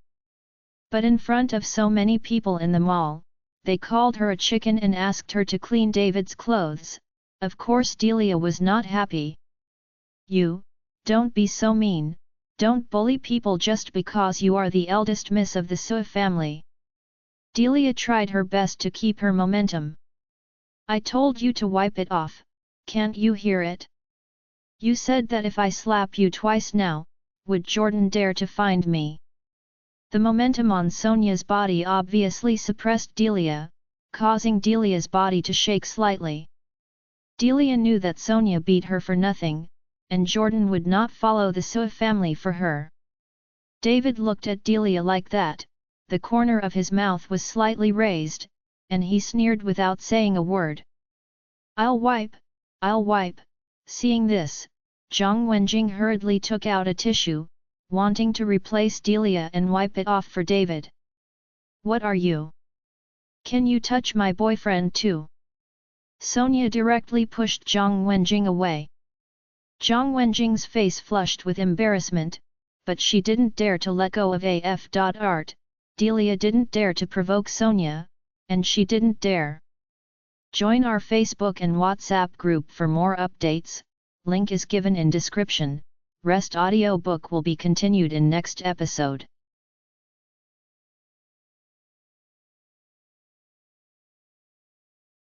But in front of so many people in the mall, they called her a chicken and asked her to clean David's clothes. Of course Delia was not happy. You, don't be so mean, don't bully people just because you are the eldest miss of the Sui family. Delia tried her best to keep her momentum. I told you to wipe it off, can't you hear it? You said that if I slap you twice now, would Jordan dare to find me? The momentum on Sonia's body obviously suppressed Delia, causing Delia's body to shake slightly. Delia knew that Sonia beat her for nothing, and Jordan would not follow the Sui family for her. David looked at Delia like that, the corner of his mouth was slightly raised, and he sneered without saying a word. I'll wipe. Seeing this, Zhang Wenjing hurriedly took out a tissue, wanting to replace Delia and wipe it off for David. What are you? Can you touch my boyfriend too? Sonia directly pushed Zhang Wenjing away. Zhang Wenjing's face flushed with embarrassment, but she didn't dare to let go of AF.art. Delia didn't dare to provoke Sonia, and she didn't dare. Join our Facebook and WhatsApp group for more updates, link is given in description. Rest audiobook will be continued in next episode.